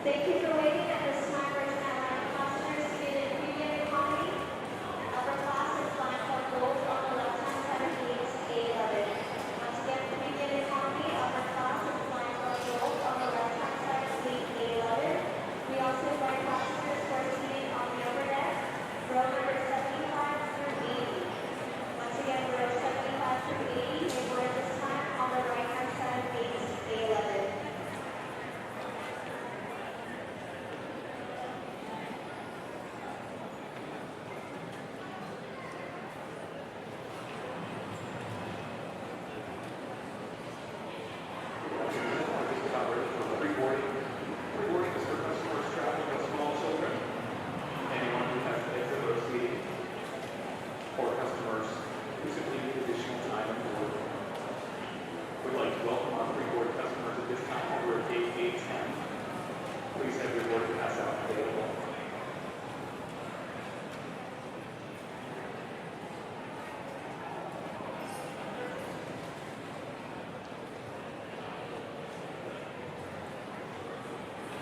Thank you for waiting. At this time, we're going to have passengers seated in premium economy and upper class and flying for gold on the left-hand side of gates A11. Once again, premium economy, upper class and flying for gold on the left-hand side of gate A11. We also invite passengers who are seated on the upper deck, row number 75 through 80. Once again, row 75 through 80, they board at this time on the right-hand side of gates A11.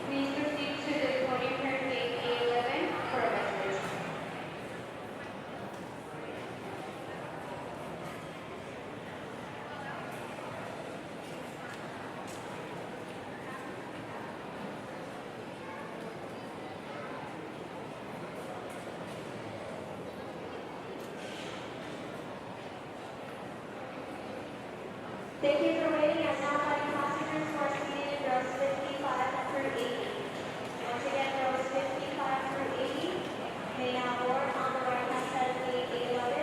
Please proceed to the boarding curtain gate A11 for a reservation. Thank you for waiting. I'm now inviting passengers who are seated in rows 55 through 80. Once again, rows 55 through 80 may now board on the right-hand side of gate A11.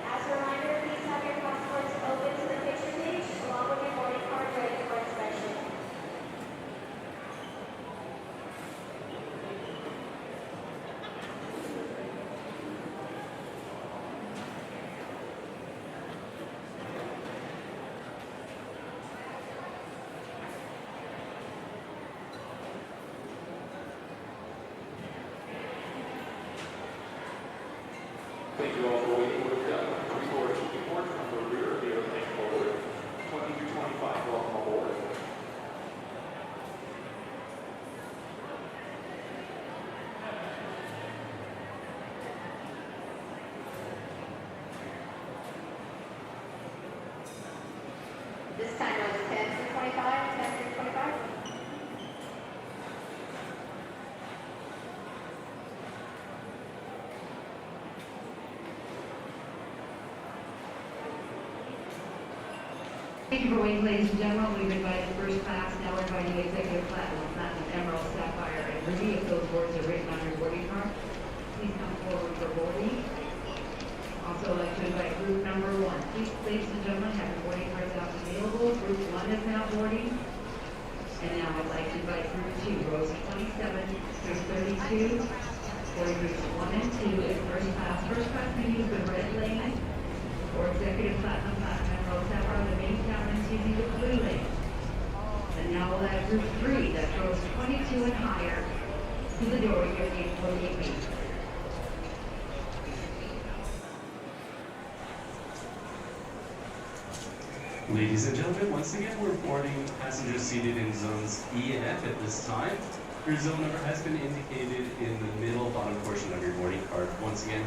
As a reminder, please have your passports open to the picture page along with your boarding card ready for inspection. Thank you all for waiting. We've got three boards from the rear of the airplane forward. 20 through 25, welcome aboard. This time rows 10 through 25, 10 through 25. Thank you for waiting, ladies and gentlemen. We've invited first class, now we're inviting executive platinum, emerald, sapphire, and ruby. If those words are written on your boarding card, please come forward for boarding. Also, I'd like to invite group number 1. Please, ladies and gentlemen, have your boarding cards out available. Group 1 is now boarding. And now I'd like to invite group 2, rows 27 through 32. Boarding groups 1 and 2 in first class. First class may use the red lane or executive platinum, emerald, sapphire, the main cabin using the blue lane. And now we'll add group 3, that rows 22 and higher, to the door you're gate 48B. Ladies and gentlemen, once again, we're boarding passengers seated in zones E and F at this time. Your zone number has been indicated in the middle bottom portion of your boarding card. Once again,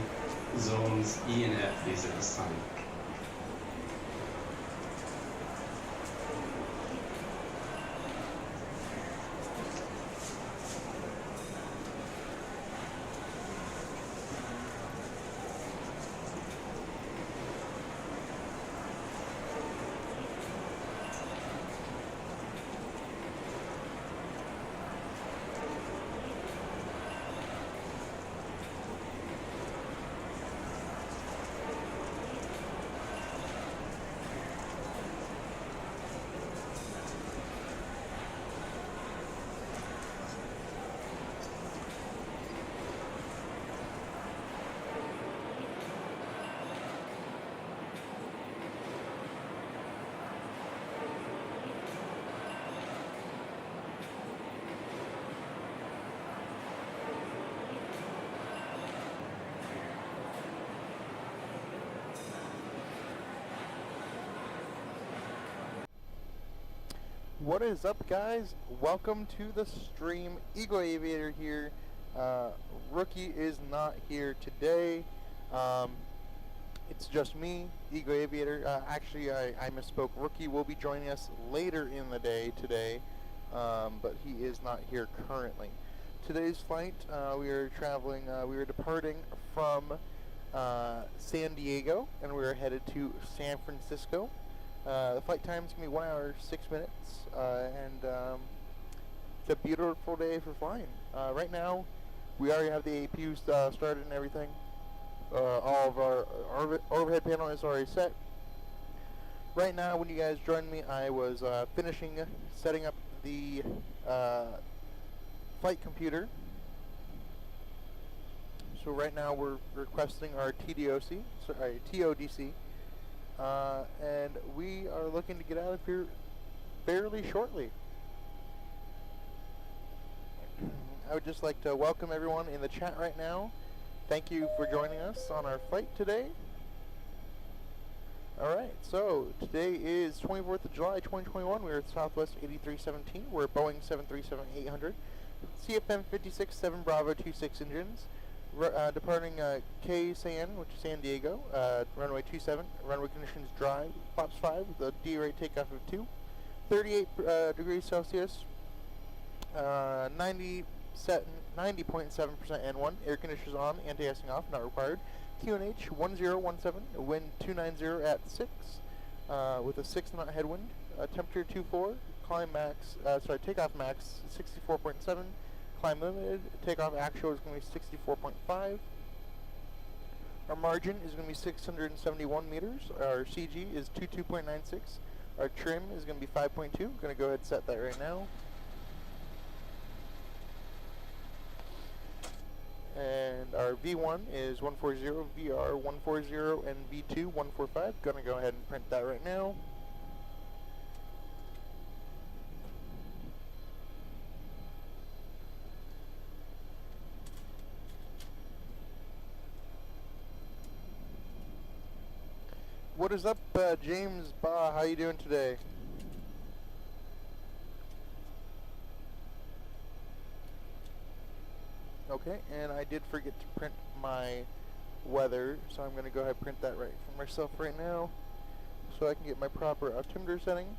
zones E and F, please, at this time. What is up, guys? Welcome to the stream. Eagle Aviator here. Rookie is not here today. It's just me, Eagle Aviator. Actually, I misspoke. Rookie will be joining us later in the day today, but he is not here currently. Today's flight, we are traveling. We are departing from San Diego, and we are headed to San Francisco. The flight time is going to be 1 hour, 6 minutes, and it's a beautiful day for flying. Right now, we already have the APU started and everything. All of our overhead panel is already set. Right now, when you guys joined me, I was finishing setting up the flight computer. So right now, we're requesting our TODC. And we are looking to get out of here fairly shortly. I would just like to welcome everyone in the chat right now. Thank you for joining us on our flight today. Alright, so today is 24th of July 2021. We're at Southwest 8317. We're Boeing 737-800. CFM 56-7 Bravo 26 engines. Departing KSAN, which is San Diego, runway 27, runway conditions dry, flaps 5 with a D-rate takeoff of 2, 38 degrees Celsius, 90.7% N1, air conditioners on, anti-icing off, not required, QNH 1017, wind 290 at 6, with a 6 knot headwind, temperature 24, takeoff max 64.7, climb limited, takeoff actual is going to be 64.5. Our margin is going to be 671 meters. Our CG is 22.96. Our trim is going to be 5.2. I'm going to go ahead and set that right now. And our V1 is 140, VR 140, and V2 145. Going to go ahead and print that right now. What is up, James Ba? How you doing today? Okay, and I did forget to print my weather, so I'm going to go ahead and print that right for myself right now, so I can get my proper altimeter setting.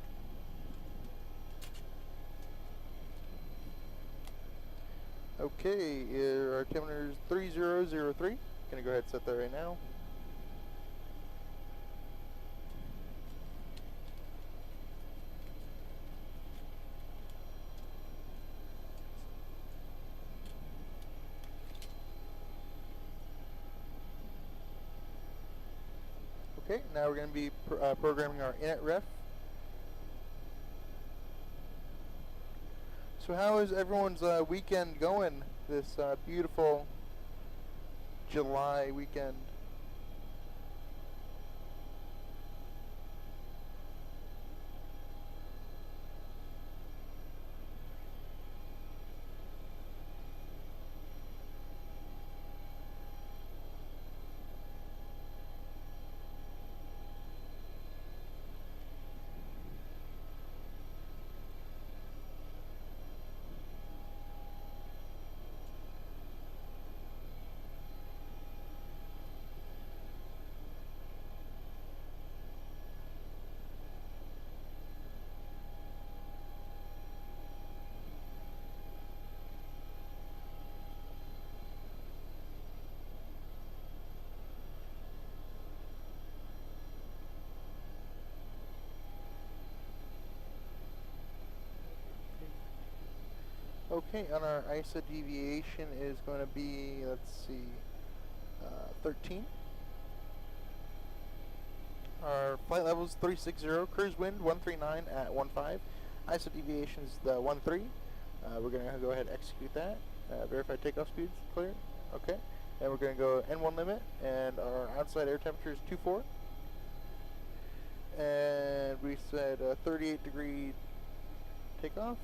Okay, our altimeter is 3003. Going to go ahead and set that right now. Okay, now we're going to be programming our init ref. So how is everyone's weekend going, this beautiful July weekend? Okay, and our ISA deviation is going to be, let's see, 13. Our flight level is 360, cruise wind 139 at 15. ISA deviation is the 13. We're going to go ahead and execute that. Verify takeoff speeds, clear. Okay, and we're going to go N1 limit, and our outside air temperature is 24. And we said 38 degree takeoff.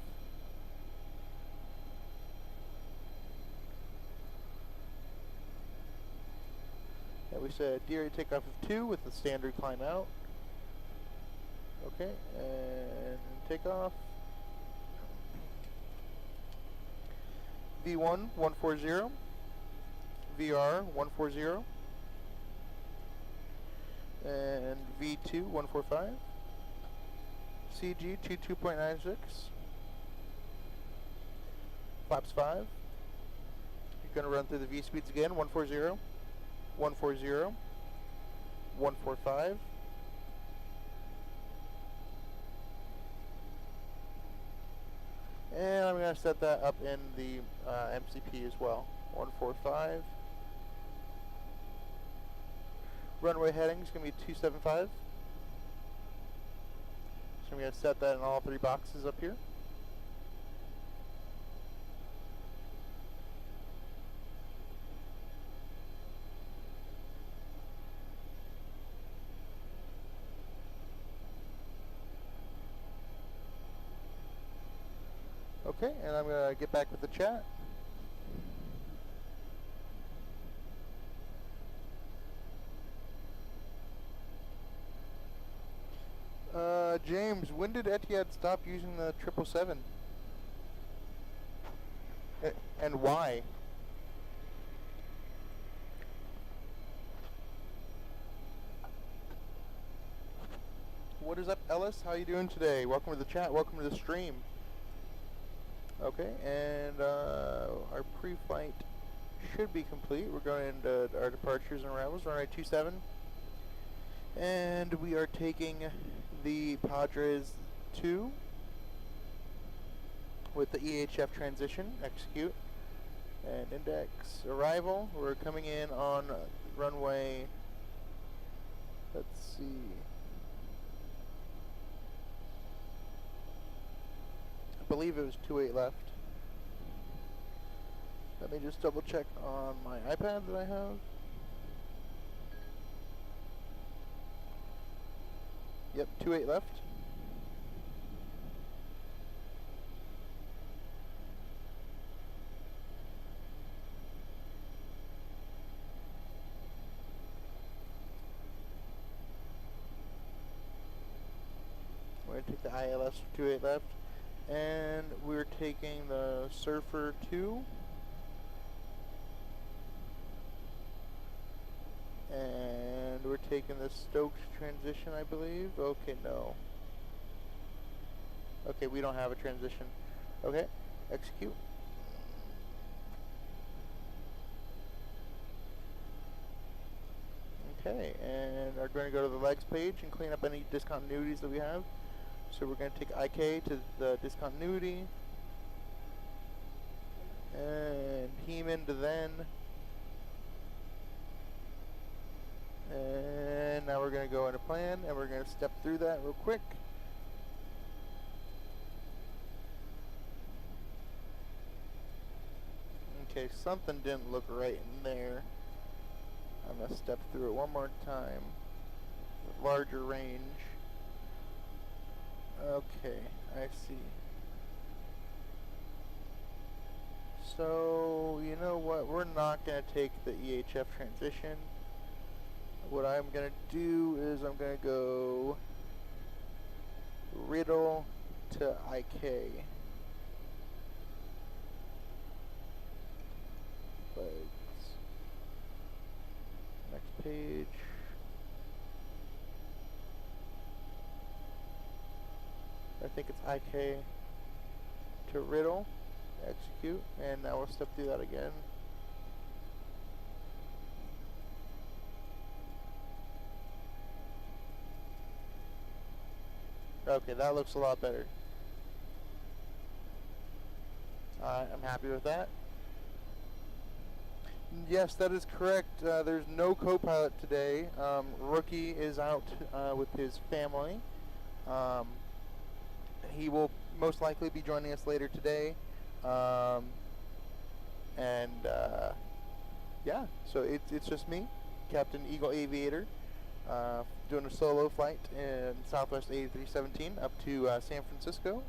And we said D-rate takeoff of 2 with the standard climb out. Okay, and takeoff. V1 140, VR 140, and V2 145, CG 22.96, flaps 5. You're going to run through the V speeds again, 140, 140, 145. And I'm going to set that up in the MCP as well, 145. Runway heading is going to be 275. So I'm going to set that in all 3 boxes up here. Okay, and I'm going to get back with the chat. James, when did Etihad stop using the 777? And why? What is up, Ellis? How you doing today? Welcome to the chat. Welcome to the stream. Okay, and our pre-flight should be complete. We're going into our departures and arrivals. Runway 27. And we are taking the Padres 2 with the EHF transition, execute, and index arrival. We're coming in on runway, let's see, I believe it was 28 left. Let me just double check on my iPad that I have. Yep, 28 left. We're going to take the ILS for 28 left. And we're taking the Surfer 2. And we're taking the Stokes transition, I believe. Okay, no. Okay, we don't have a transition. Okay, execute. Okay, and are going to go to the legs page and clean up any discontinuities that we have. So we're going to take IK to the discontinuity. And Heem into then. And now we're going to go into plan, and we're going to step through that real quick. Okay, something didn't look right in there. I'm going to step through it one more time. Larger range. Okay, I see. So, you know what? We're not going to take the EHF transition. What I'm going to do is I'm going to go Riddle to IK. Legs. Next page. I think it's IK to Riddle. Execute. And now we'll step through that again. Okay, that looks a lot better. I'm happy with that. Yes, that is correct. There's no co-pilot today. Rookie is out with his family. He will most likely be joining us later today. Yeah, so it's just me, Captain Eagle Aviator, doing a solo flight in Southwest 8317 up to San Francisco.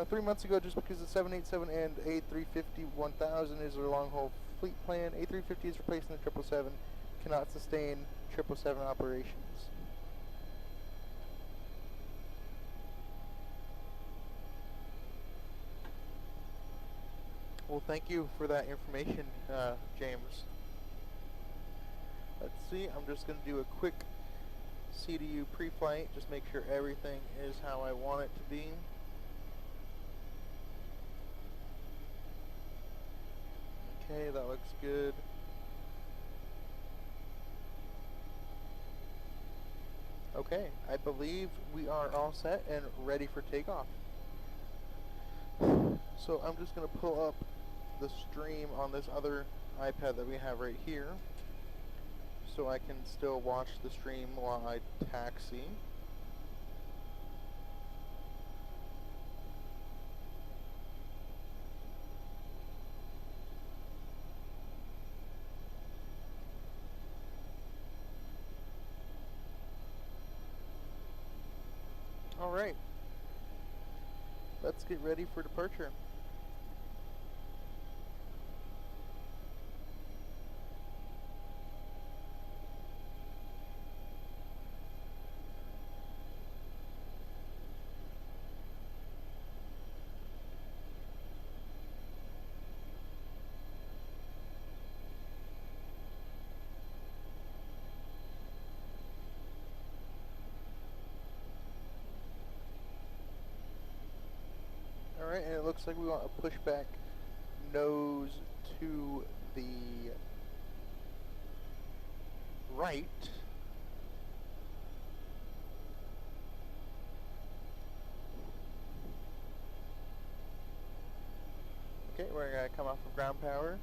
3 months ago, just because the 787 and A350-1000 is their long-haul fleet plan, A350 is replacing the 777, cannot sustain 777 operations. Well, thank you for that information, James. Let's see, I'm just going to do a quick CDU pre-flight, just make sure everything is how I want it to be. Okay, that looks good. Okay, I believe we are all set and ready for takeoff. So I'm just going to pull up the stream on this other iPad that we have right here, so I can still watch the stream while I taxi. Alright, let's get ready for departure. Alright, and it looks like we want to push back nose to the right. Okay, we're going to come off of ground power.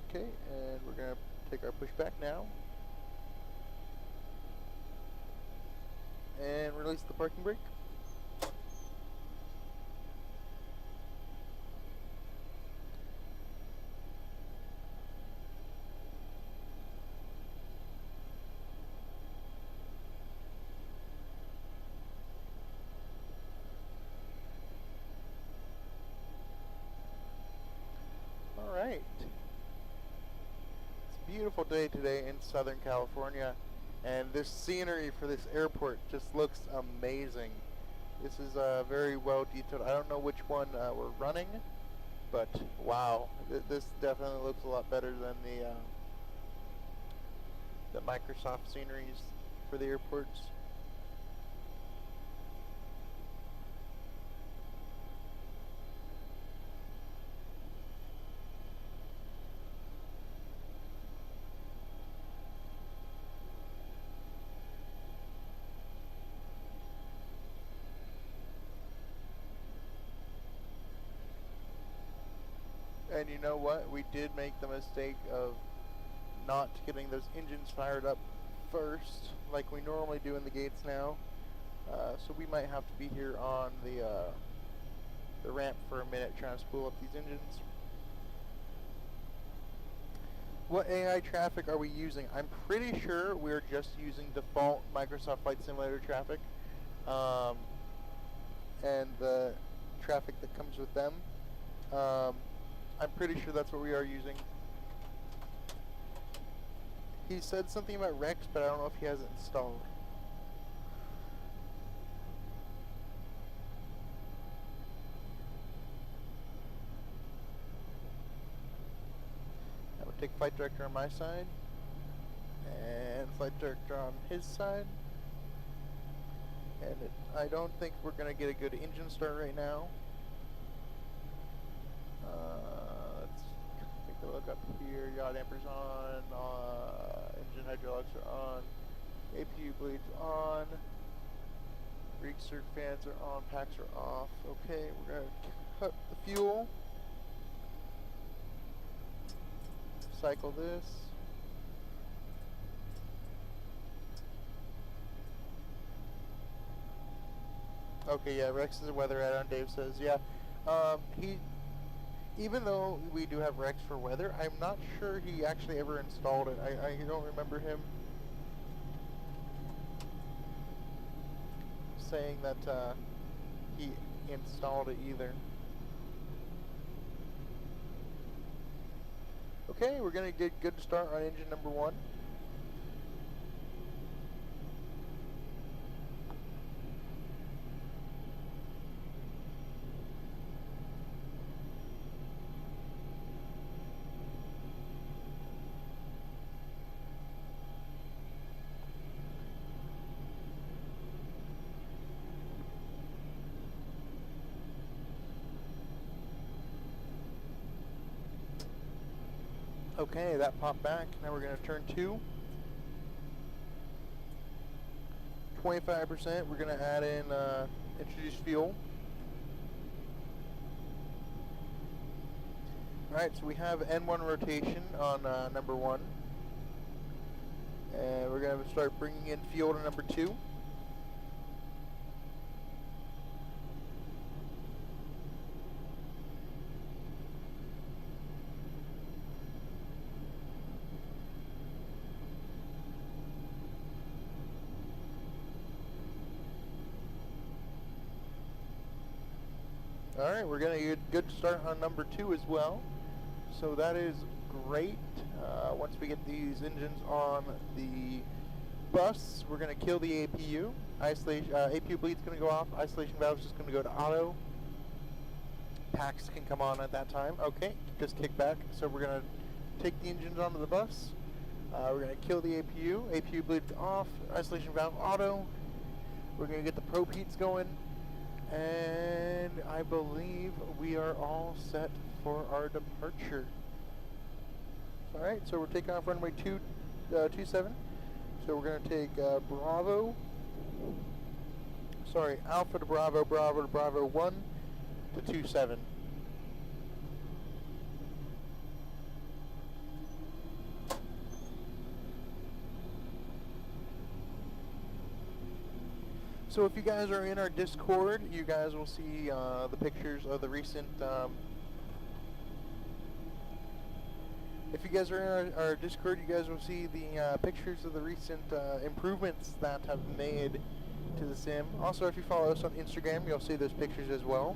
Okay, and we're going to take our pushback now. And release the parking brake. Alright. It's a beautiful day today in Southern California, and this scenery for this airport just looks amazing. This is very well detailed. I don't know which one we're running, but wow, this definitely looks a lot better than the Microsoft sceneries for the airports. And you know what? We did make the mistake of not getting those engines fired up first, like we normally do in the gates now. So we might have to be here on the ramp for a minute trying to spool up these engines. What AI traffic are we using? I'm pretty sure we're just using default Microsoft Flight Simulator traffic, and the traffic that comes with them. I'm pretty sure that's what we are using. He said something about Rex, but I don't know if he has it installed. I would take Flight Director on my side, and Flight Director on his side. And I don't think we're going to get a good engine start right now. Let's take a look up here. Yaw dampers on, engine hydraulics are on, APU bleeds on, recirc fans are on, packs are off. Okay, we're going to cut the fuel, cycle this. Okay, yeah, Rex is a weather add-on, Dave says. Yeah, even though we do have Rex for weather, I'm not sure he actually ever installed it. I don't remember him saying that he installed it either. Okay, we're going to get a good start on engine number 1. Okay, that popped back. Now we're going to turn 2. 25%. We're going to add in introduce fuel. Alright, so we have N1 rotation on number 1. And we're going to start bringing in fuel to number 2. Alright, we're going to get a good start on number 2 as well. So that is great. Once we get these engines on the bus, we're going to kill the APU. APU bleed's going to go off. Isolation valve's just going to go to auto. Packs can come on at that time. Okay, just kick back. So we're going to take the engines onto the bus. We're going to kill the APU. APU bleed's off. Isolation valve auto. We're going to get the probe heats going. And I believe we are all set for our departure. Alright, so we're taking off runway 27. So we're going to take Alpha to Bravo, Bravo to Bravo 1 to 27. So if you guys are in our Discord, you guys will see the pictures of the recent... if you guys are in our Discord, you guys will see the pictures of the recent improvements that have been made to the sim. Also, if you follow us on Instagram, you'll see those pictures as well.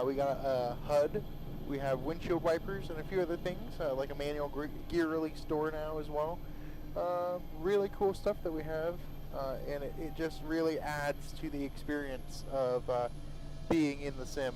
We got a HUD. We have windshield wipers and a few other things, like a manual gear release door now as well. Really cool stuff that we have. And it just really adds to the experience of being in the sim.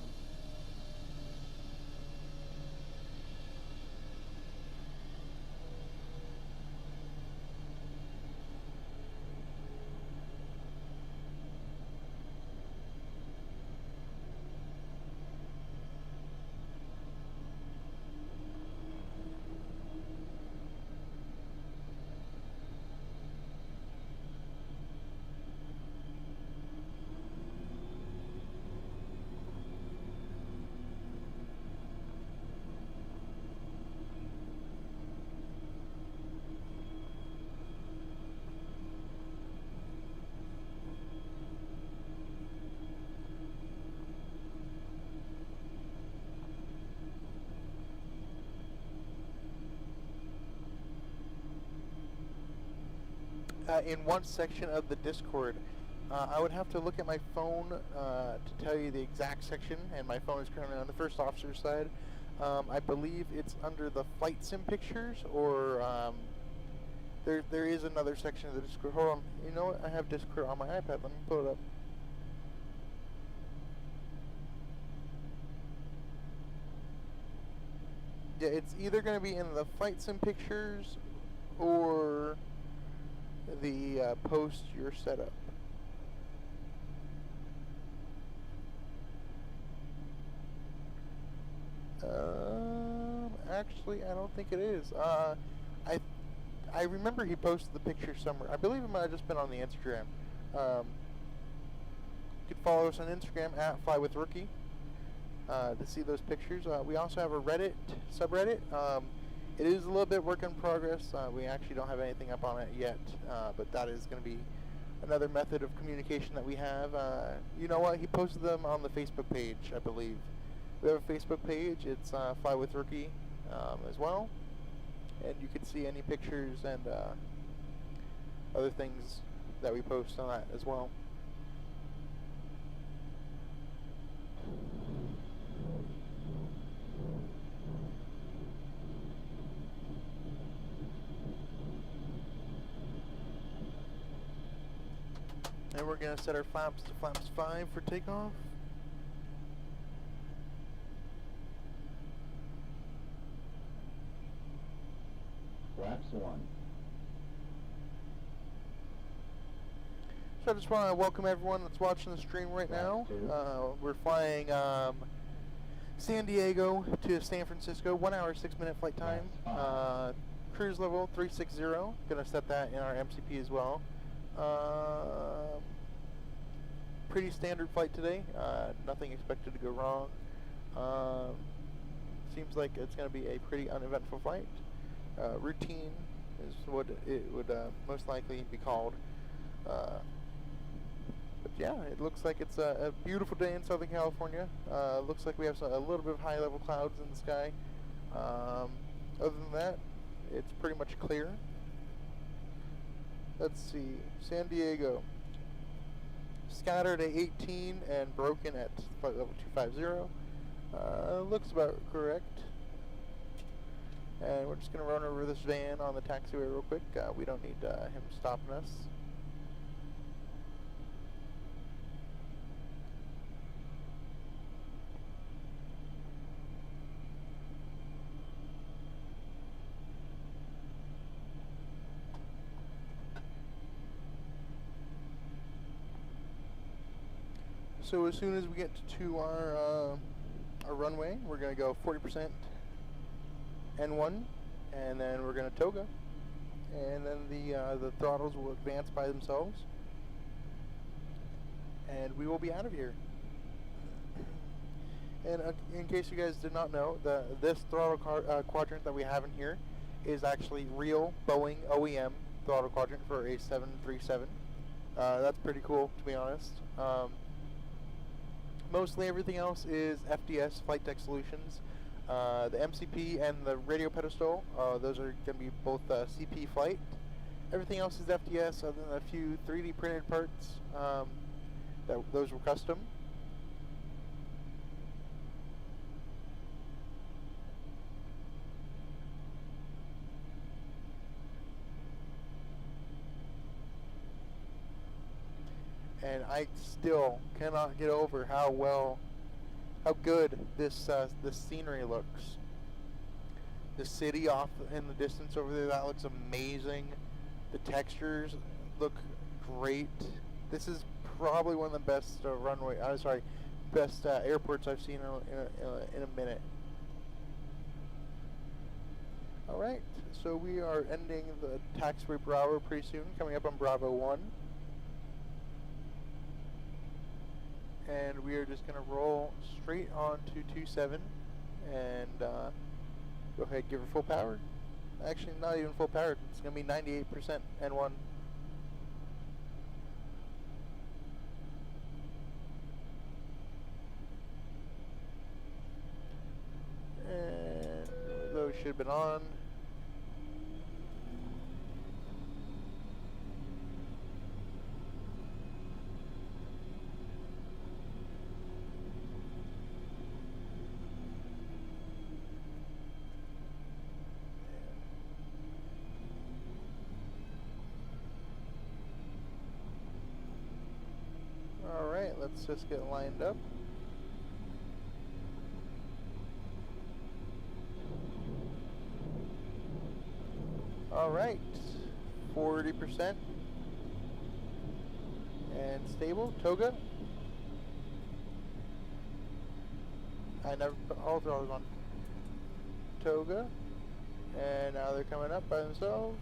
In one section of the Discord, I would have to look at my phone to tell you the exact section, and my phone is currently on the first officer's side. I believe it's under the flight sim pictures, or there is another section of the Discord. Hold on, you know what? I have Discord on my iPad. Let me pull it up. Yeah, it's either going to be in the flight sim pictures or the post your setup. Actually, I don't think it is. I remember he posted the picture somewhere. I believe it might have just been on the Instagram. You could follow us on Instagram at FlyWithRookie to see those pictures. We also have a Reddit subreddit. It is a little bit work in progress. We actually don't have anything up on it yet, but that is going to be another method of communication that we have. You know what? He posted them on the Facebook page, I believe. We have a Facebook page. It's Fly with Rookie as well, and you can see any pictures and other things that we post on that as well. And we're going to set our flaps to flaps 5 for takeoff. Flaps 1. So I just want to welcome everyone that's watching the stream right now. We're flying San Diego to San Francisco, 1 hour, 6-minute flight time. Cruise level 360. Gonna set that in our MCP as well. Pretty standard flight today. Nothing expected to go wrong. Seems like it's gonna be a pretty uneventful flight. Routine is what it would most likely be called. But yeah, it looks like it's a beautiful day in Southern California. Looks like we have a little bit of high-level clouds in the sky. Other than that, it's pretty much clear. Let's see, San Diego. Scattered at 18 and broken at flight level 250. Looks about correct. And we're just going to run over this van on the taxiway real quick. We don't need him stopping us. So as soon as we get to our runway, we're going to go 40% N1, and then we're going to toga, and then the throttles will advance by themselves, and we will be out of here. And in case you guys did not know, this throttle quadrant that we have in here is actually real Boeing OEM throttle quadrant for a 737. That's pretty cool, to be honest. Mostly everything else is FDS, Flight Deck Solutions. The MCP and the radio pedestal, those are going to be both CP flight. Everything else is FDS, other than a few 3D printed parts. Those were custom. And I still cannot get over how good this scenery looks. The city off in the distance over there, that looks amazing. The textures look great. This is probably one of the best best airports I've seen in a minute. All right, so we are ending the taxiway Bravo pretty soon, coming up on Bravo 1. And we are just going to roll straight on to 27 and go ahead and give her full power. Actually, not even full power. It's going to be 98% N1. And those should have been on. Alright, let's just get lined up. Alright, 40% and stable, toga. I never put all throttles on. Toga, and now they're coming up by themselves.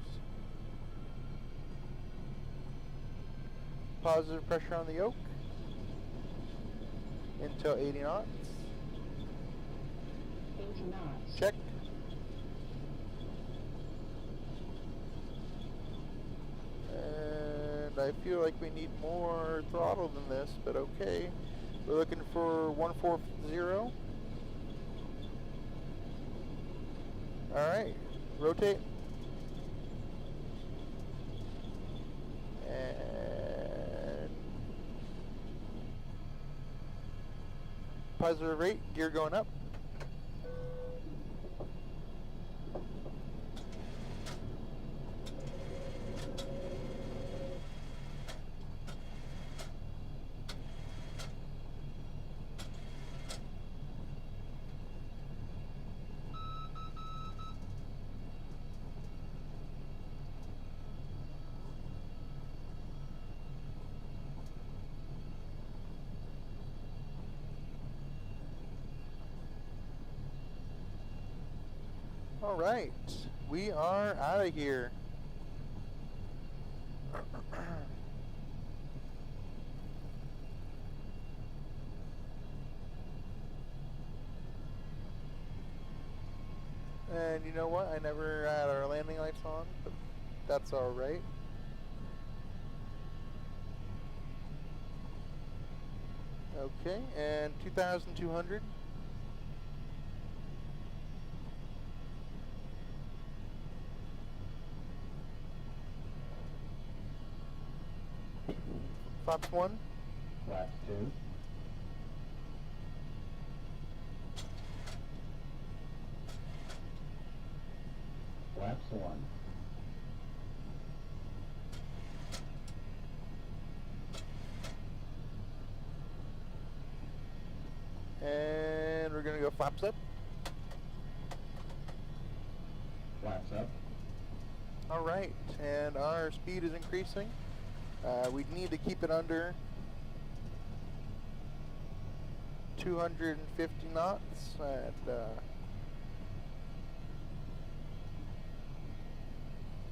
Positive pressure on the yoke until 80 knots. 80 knots. Check. And I feel like we need more throttle than this, but okay. We're looking for 140. Alright, rotate. And positive rate, gear going up. All right, we are out of here. And you know what? I never had our landing lights on, but that's all right. Okay, and 2,200. Flaps 1. Flaps 2. Flaps 1. And we're gonna go flaps up. Flaps up. All right, and our speed is increasing. We need to keep it under 250 knots, and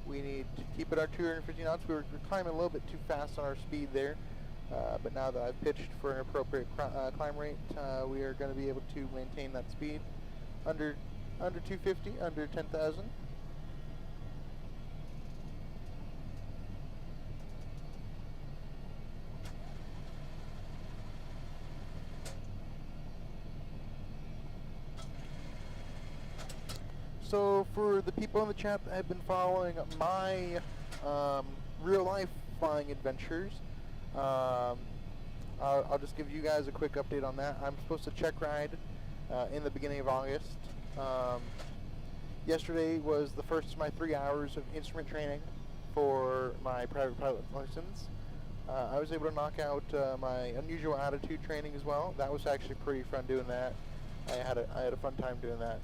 we need to keep it at 250 knots. We're climbing a little bit too fast on our speed there, but now that I've pitched for an appropriate climb rate, we are going to be able to maintain that speed under 250, under 10,000. So for the people in the chat that have been following my real-life flying adventures, I'll just give you guys a quick update on that. I'm supposed to check ride in the beginning of August. Yesterday was the first of my 3 hours of instrument training for my private pilot license. I was able to knock out my unusual attitude training as well. That was actually pretty fun doing that. I had a fun time doing that.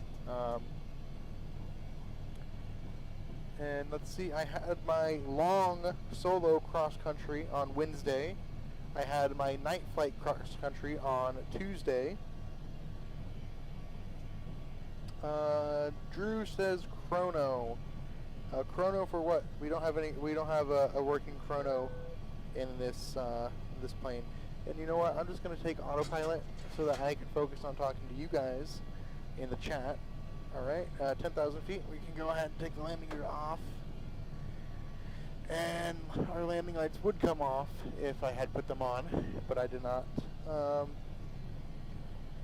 And let's see, I had my long solo cross country on Wednesday. I had my night flight cross country on Tuesday. Drew says chrono. Chrono for what? We don't have a working chrono in this this plane. And you know what? I'm just going to take autopilot so that I can focus on talking to you guys in the chat. Alright, 10,000 feet. We can go ahead and take the landing gear off. And our landing lights would come off if I had put them on, but I did not.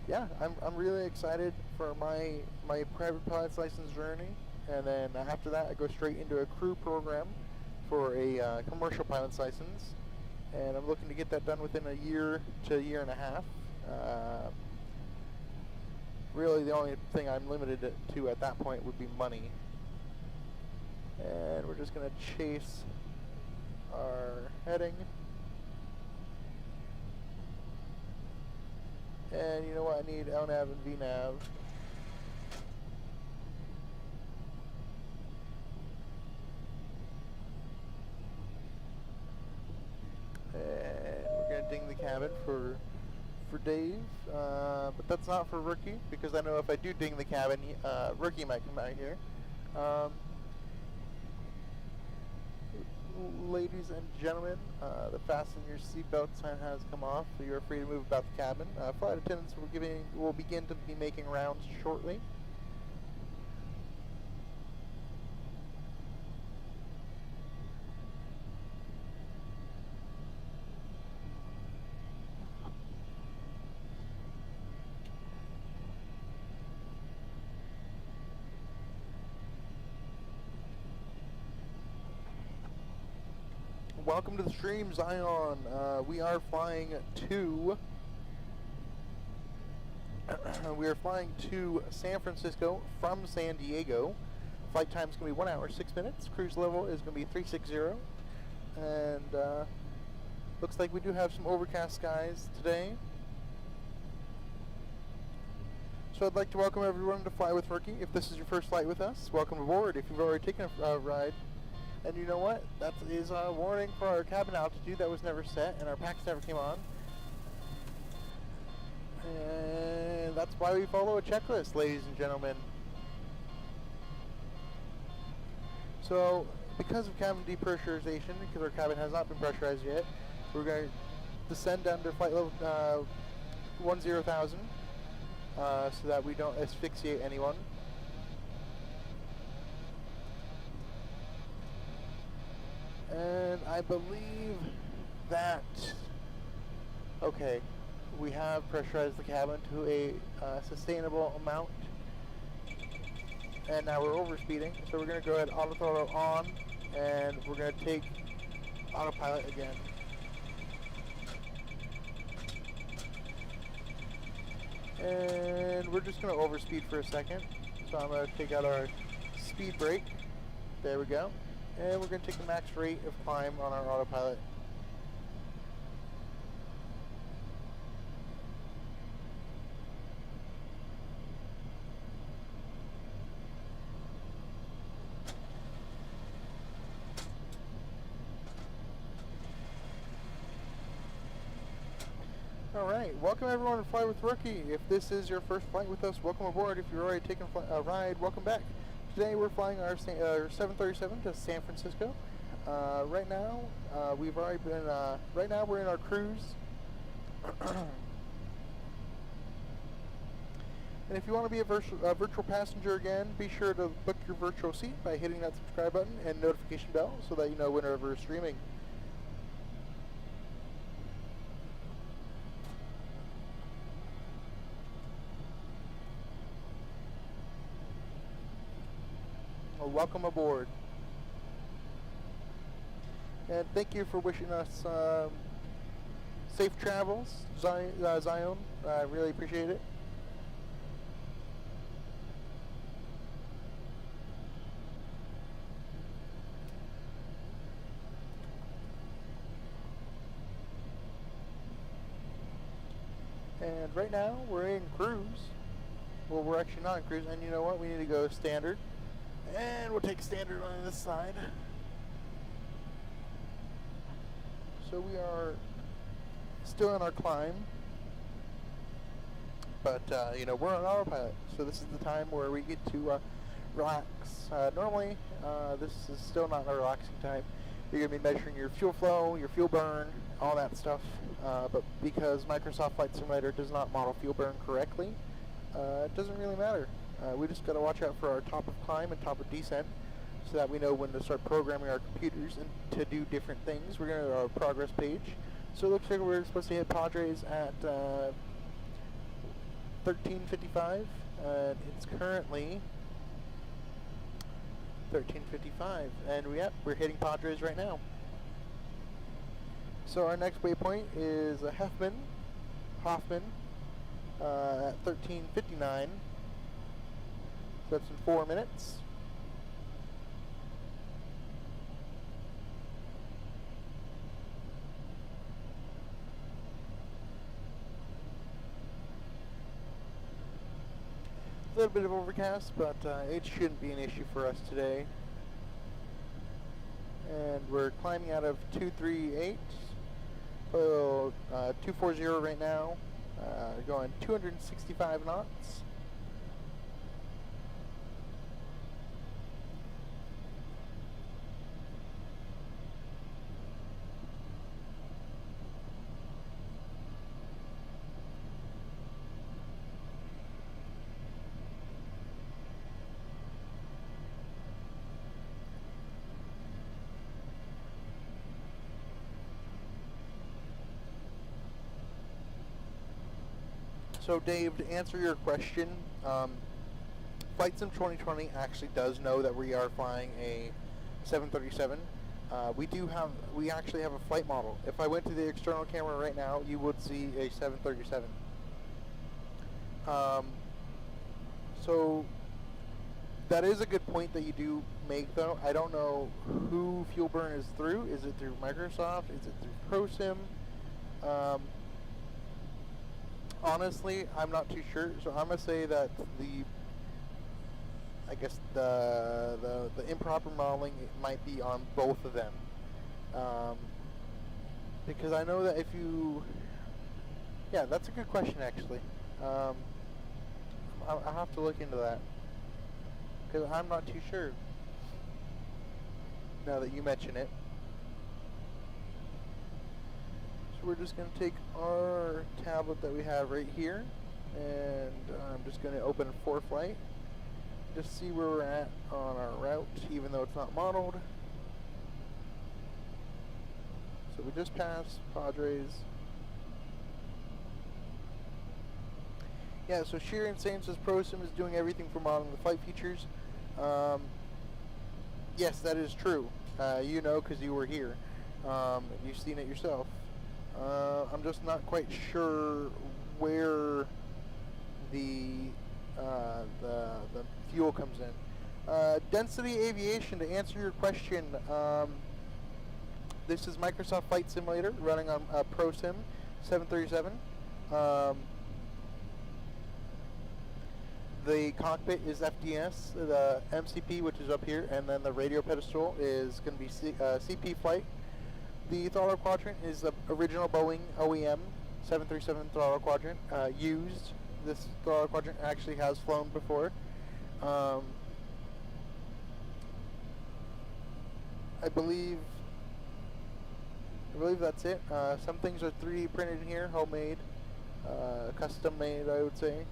Yeah, I'm really excited for my private pilot's license journey. And then after that, I go straight into a crew program for a commercial pilot's license. And I'm looking to get that done within a year to a year and a half. Really, the only thing I'm limited to at that point would be money. And we're just going to chase our heading. And you know what? I need LNAV and VNAV. And we're going to ding the cabin for Dave, but that's not for Rookie, because I know if I do ding the cabin, Rookie might come out here. Ladies and gentlemen, the fasten your seatbelt sign has come off, so you're free to move about the cabin. Flight attendants will begin to be making rounds shortly. Welcome to the stream, Zion. We are flying to San Francisco from San Diego. Flight time is going to be 1 hour 6 minutes. Cruise level is going to be 360, and looks like we do have some overcast skies today. So I'd like to welcome everyone to Fly with Rookie. If this is your first flight with us, welcome aboard. If you've already taken a ride. And you know what? That is a warning for our cabin altitude that was never set, and our packs never came on. And that's why we follow a checklist, ladies and gentlemen. So, because of cabin depressurization, because our cabin has not been pressurized yet, we're going to descend down to flight level 10,000 so that we don't asphyxiate anyone. And I believe that, okay, we have pressurized the cabin to a sustainable amount. And now we're overspeeding, so we're going to go ahead auto throttle on, and we're going to take autopilot again. And we're just going to overspeed for a second. So I'm going to take out our speed brake. There we go. And we're going to take the max rate of climb on our autopilot. Alright, welcome everyone to Fly with Rookie. If this is your first flight with us, welcome aboard. If you're already taking a ride, welcome back. Today we're flying our 737 to San Francisco. Right now, we've already been, right now we're in our cruise. And if you want to be a virtual passenger again, be sure to book your virtual seat by hitting that subscribe button and notification bell so that you know whenever we're streaming. Well, welcome aboard. And thank you for wishing us safe travels, Zion. I really appreciate it. And right now we're in cruise. Well, we're actually not in cruise, and you know what? We need to go standard. And we'll take standard on this side. So we are still in our climb, but you know, we're on autopilot. So this is the time where we get to relax. Normally, this is still not a relaxing time. You're going to be measuring your fuel flow, your fuel burn, all that stuff. But because Microsoft Flight Simulator does not model fuel burn correctly, it doesn't really matter. We just got to watch out for our top of climb and top of descent so that we know when to start programming our computers and to do different things. We're going to our progress page. So it looks like we're supposed to hit Padres at 13:55. It's currently 13:55, and we're hitting Padres right now. So our next waypoint is Hoffman at 13:59. So that's in 4 minutes. A little bit of overcast, but it shouldn't be an issue for us today. And we're climbing out of 238, 240 right now, going 265 knots. So Dave, to answer your question, Flight Sim 2020 actually does know that we are flying a 737. We actually have a flight model. If I went to the external camera right now, you would see a 737. So that is a good point that you do make, though. I don't know who fuel burn is through. Is it through Microsoft? Is it through ProSim? Honestly, I'm not too sure. So I'm gonna say that the improper modeling might be on both of them, because I know that if you, yeah, that's a good question actually. I'll have to look into that because I'm not too sure. now that you mention it. So we're just going to take our tablet that we have right here, and I'm just going to open ForeFlight, just see where we're at on our route, even though it's not modeled. So we just passed Padres. Yeah, so Sheer Insane says ProSim is doing everything for modeling the flight features. Yes, that is true. You know, because you were here. You've seen it yourself. I'm just not quite sure where the fuel comes in. Density Aviation, to answer your question, this is Microsoft Flight Simulator running on ProSim 737. The cockpit is FDS, the MCP, which is up here, and then the radio pedestal is going to be CP flight. The throttle quadrant is the original Boeing OEM 737 throttle quadrant, used. This throttle quadrant actually has flown before. I believe that's it. Some things are 3D printed in here, homemade, custom made, I would say.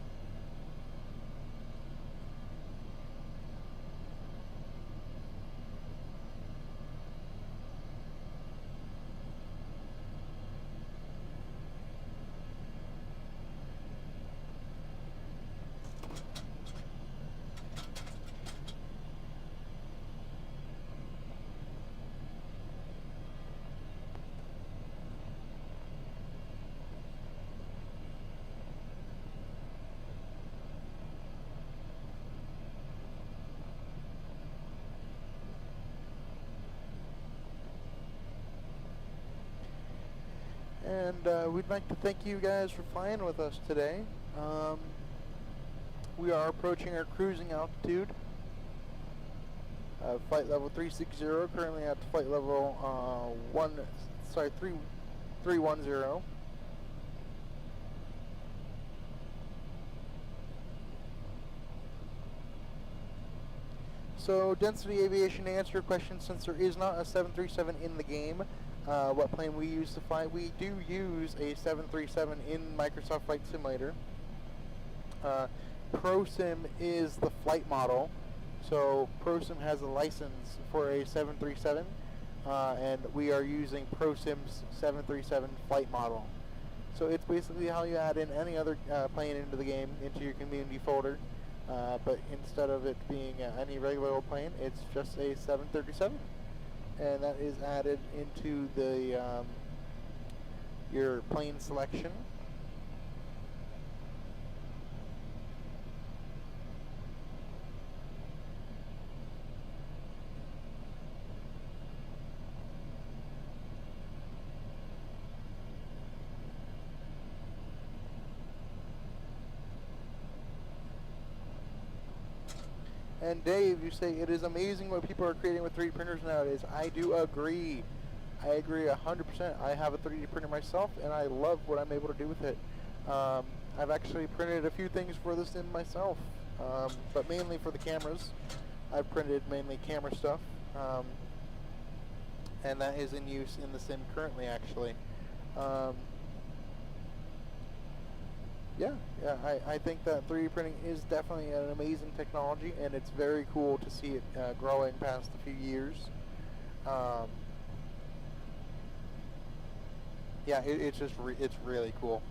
And we'd like to thank you guys for flying with us today. We are approaching our cruising altitude. Flight level 360, currently at flight level 310. So, Density Aviation, to answer your question, since there is not a 737 in the game, what plane we use to fly, we do use a 737 in Microsoft Flight Simulator. ProSim is the flight model, so ProSim has a license for a 737, and we are using ProSim's 737 flight model. So it's basically how you add in any other plane into the game, into your community folder, but instead of it being any regular old plane, it's just a 737. And that is added into the your plane selection. And Dave, you say it is amazing what people are creating with 3D printers nowadays. I do agree. I agree 100%. I have a 3D printer myself, and I love what I'm able to do with it. I've actually printed a few things for the sim myself, but mainly for the cameras. I've printed mainly camera stuff, and that is in use in the sim currently, actually. Yeah, I think that 3D printing is definitely an amazing technology, and it's very cool to see it growing past a few years. Yeah, it's just it's really cool.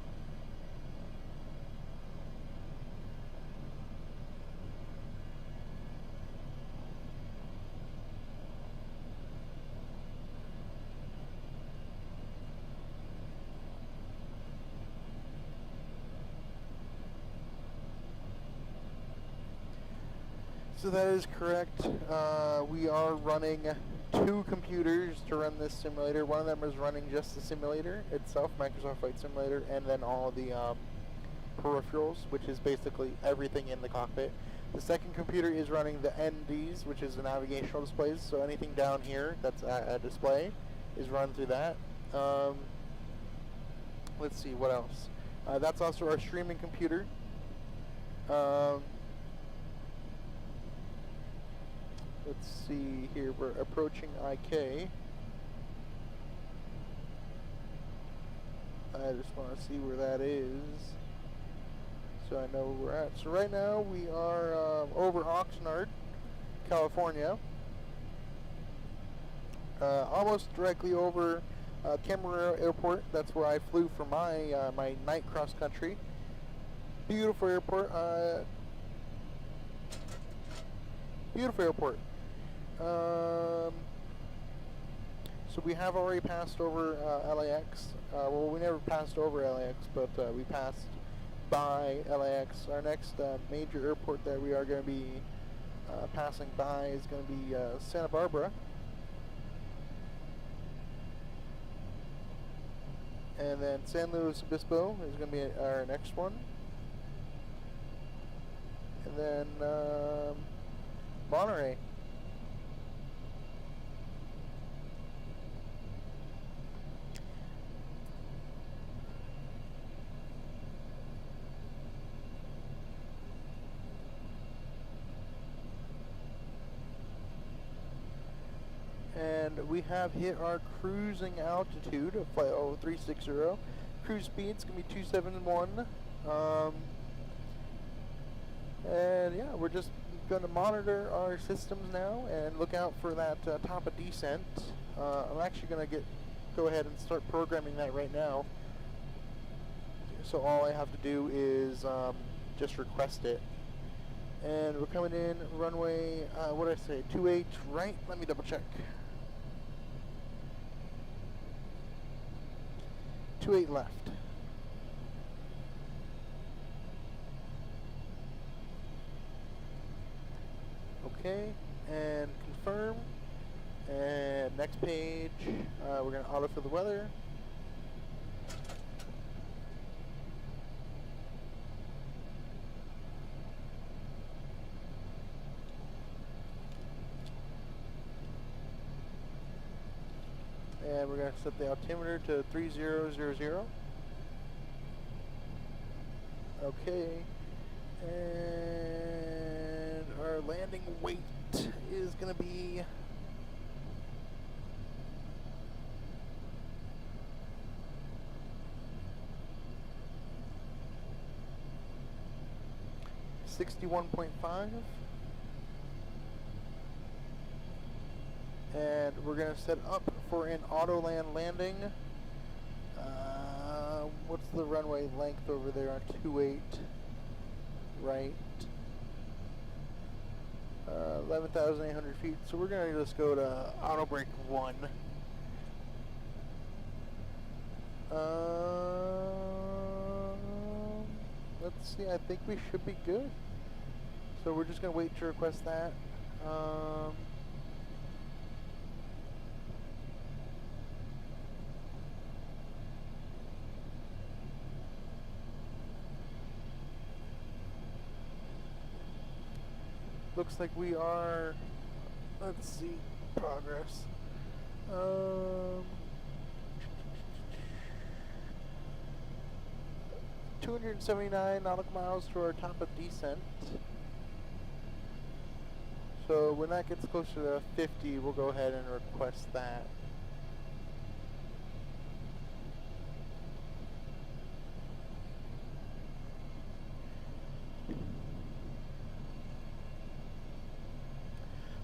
So that is correct. We are running 2 computers to run this simulator. One of them is running just the simulator itself, Microsoft Flight Simulator, and then all the peripherals, which is basically everything in the cockpit. The second computer is running the NDs, which is the navigational displays, so anything down here that's a display is run through that. Let's see, what else? That's also our streaming computer. Let's see here, we're approaching IK. I just want to see where that is, so I know where we're at. So right now we are over Oxnard, California, almost directly over Camarillo Airport. That's where I flew for my my night cross country. Beautiful airport. Beautiful airport. So we have already passed over LAX. Well, we never passed over LAX, but we passed by LAX. Our next major airport that we are going to be passing by is going to be Santa Barbara. And then San Luis Obispo is going to be our next one. And then Monterey. And we have hit our cruising altitude of flight 0360. Cruise speed's gonna be 271. And yeah, we're just gonna monitor our systems now and look out for that top of descent. I'm actually gonna go ahead and start programming that right now. So all I have to do is just request it. And we're coming in runway, what did I say, 28 right? Let me double check. 28 left. Okay, and confirm. And next page, we're going to autofill the weather. And we're going to set the altimeter to 3000. Okay. And our landing weight is going to be $61.5. And we're going to set up for an auto land landing. What's the runway length over there on 28 right? 11,800 feet. So we're going to just go to auto brake 1. Let's see, I think we should be good. So we're just going to wait to request that. Looks like we are, let's see, progress. 279 nautical miles to our top of descent. So when that gets closer to 50, we'll go ahead and request that.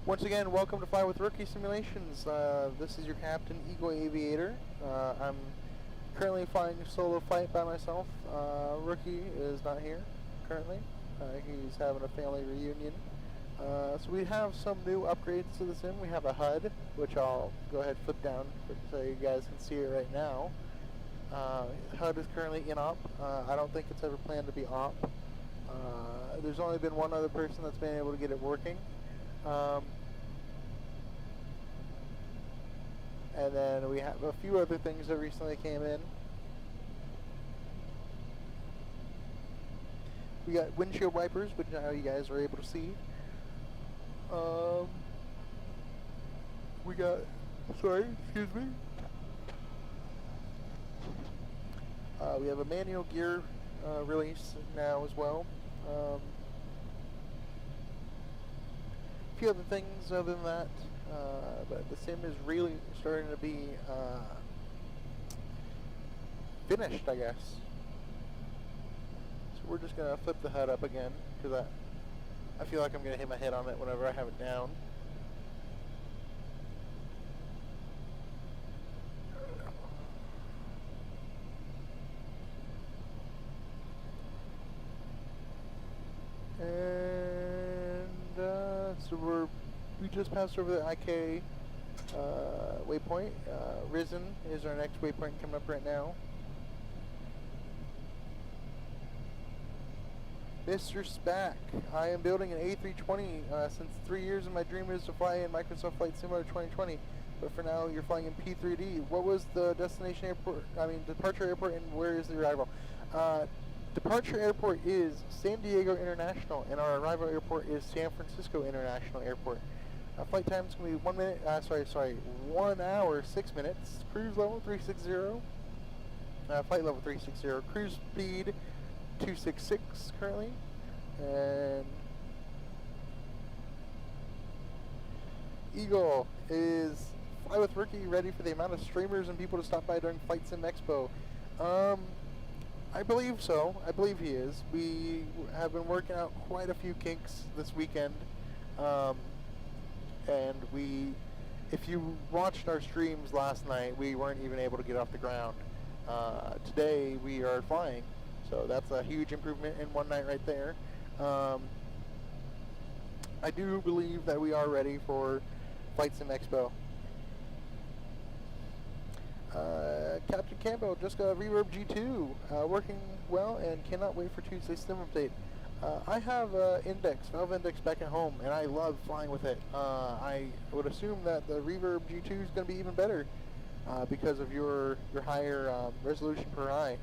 Once again, welcome to Fly with Rookie Simulations. This is your captain, Eagle Aviator. I'm currently flying a solo flight by myself. Rookie is not here currently. He's having a family reunion. So we have some new upgrades to the sim. We have a HUD, which I'll go ahead and flip down so you guys can see it right now. HUD is currently in op. I don't think it's ever planned to be op. There's only been one other person that's been able to get it working. And then we have a few other things that recently came in. We got windshield wipers, which now you guys are able to see. We got, sorry, excuse me. We have a manual gear release now as well. few other things other than that, but the sim is really starting to be finished, I guess. So we're just gonna flip the HUD up again because I feel like I'm gonna hit my head on it whenever I have it down. And so we just passed over the IK waypoint. Risen is our next waypoint coming up right now. Mr. Spack, I am building an A320 since 3 years, and my dream is to fly in Microsoft Flight Simulator 2020. But for now, you're flying in P3D. What was the destination airport? Departure airport, and where is the arrival? Departure airport is San Diego International, and our arrival airport is San Francisco International Airport. Flight time is going to be 1 minute. 1 hour 6 minutes. Cruise level 360. Flight level 360. Cruise speed 266 currently, and Eagle is Fly with Rookie ready for the amount of streamers and people to stop by during Flight Sim Expo. I believe so. I believe he is. We have been working out quite a few kinks this weekend, and if you watched our streams last night, we weren't even able to get off the ground. Today we are flying. So that's a huge improvement in one night right there. I do believe that we are ready for Flight Sim Expo. Captain Campbell just got a Reverb G2, working well and cannot wait for Tuesday's sim update. I have Valve Index back at home, and I love flying with it. I would assume that the Reverb G2 is going to be even better because of your higher resolution per eye.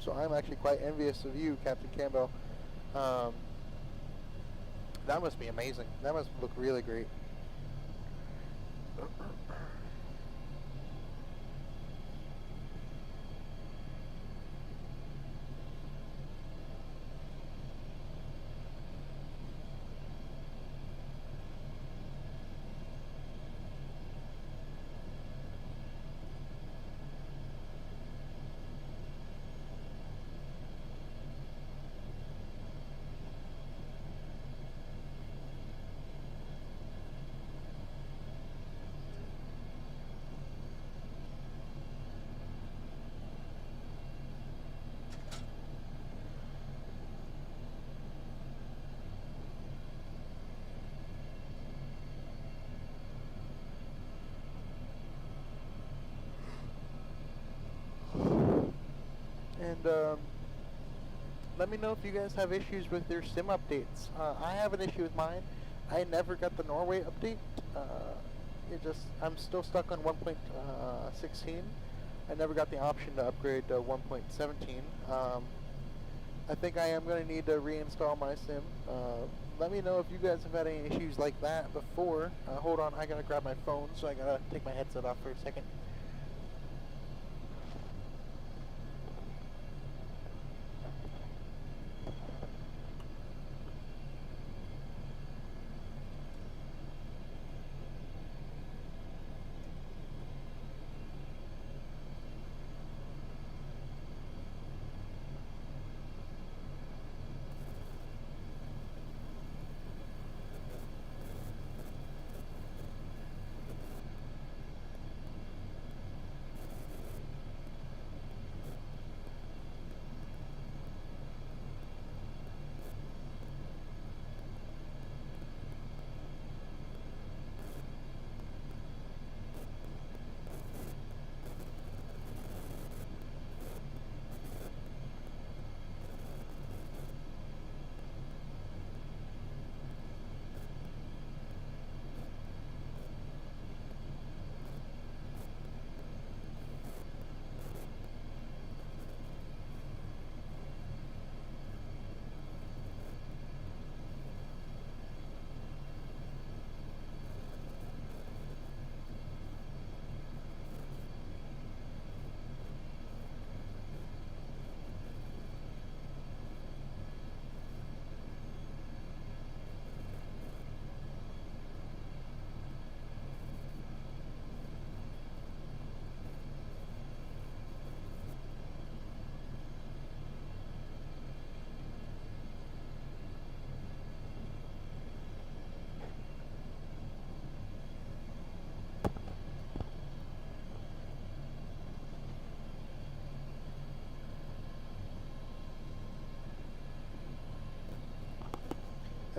So I'm actually quite envious of you, Captain Campbell. That must be amazing. That must look really great. And let me know if you guys have issues with your sim updates. I have an issue with mine. I never got the Norway update. I'm still stuck on 1.16. I never got the option to upgrade to 1.17. I think I am going to need to reinstall my sim. Let me know if you guys have had any issues like that before. Hold on, I gotta grab my phone, so I gotta take my headset off for a second.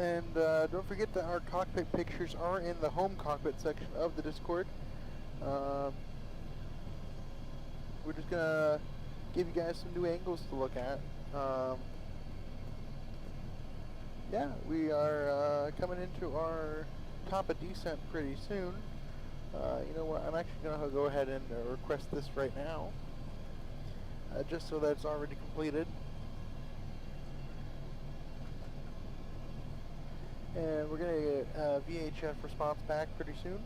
And don't forget that our cockpit pictures are in the home cockpit section of the Discord. We're just gonna give you guys some new angles to look at. Yeah, we are coming into our top of descent pretty soon. You know what, I'm actually gonna go ahead and request this right now, just so that it's already completed. And we're gonna get a VHF response back pretty soon.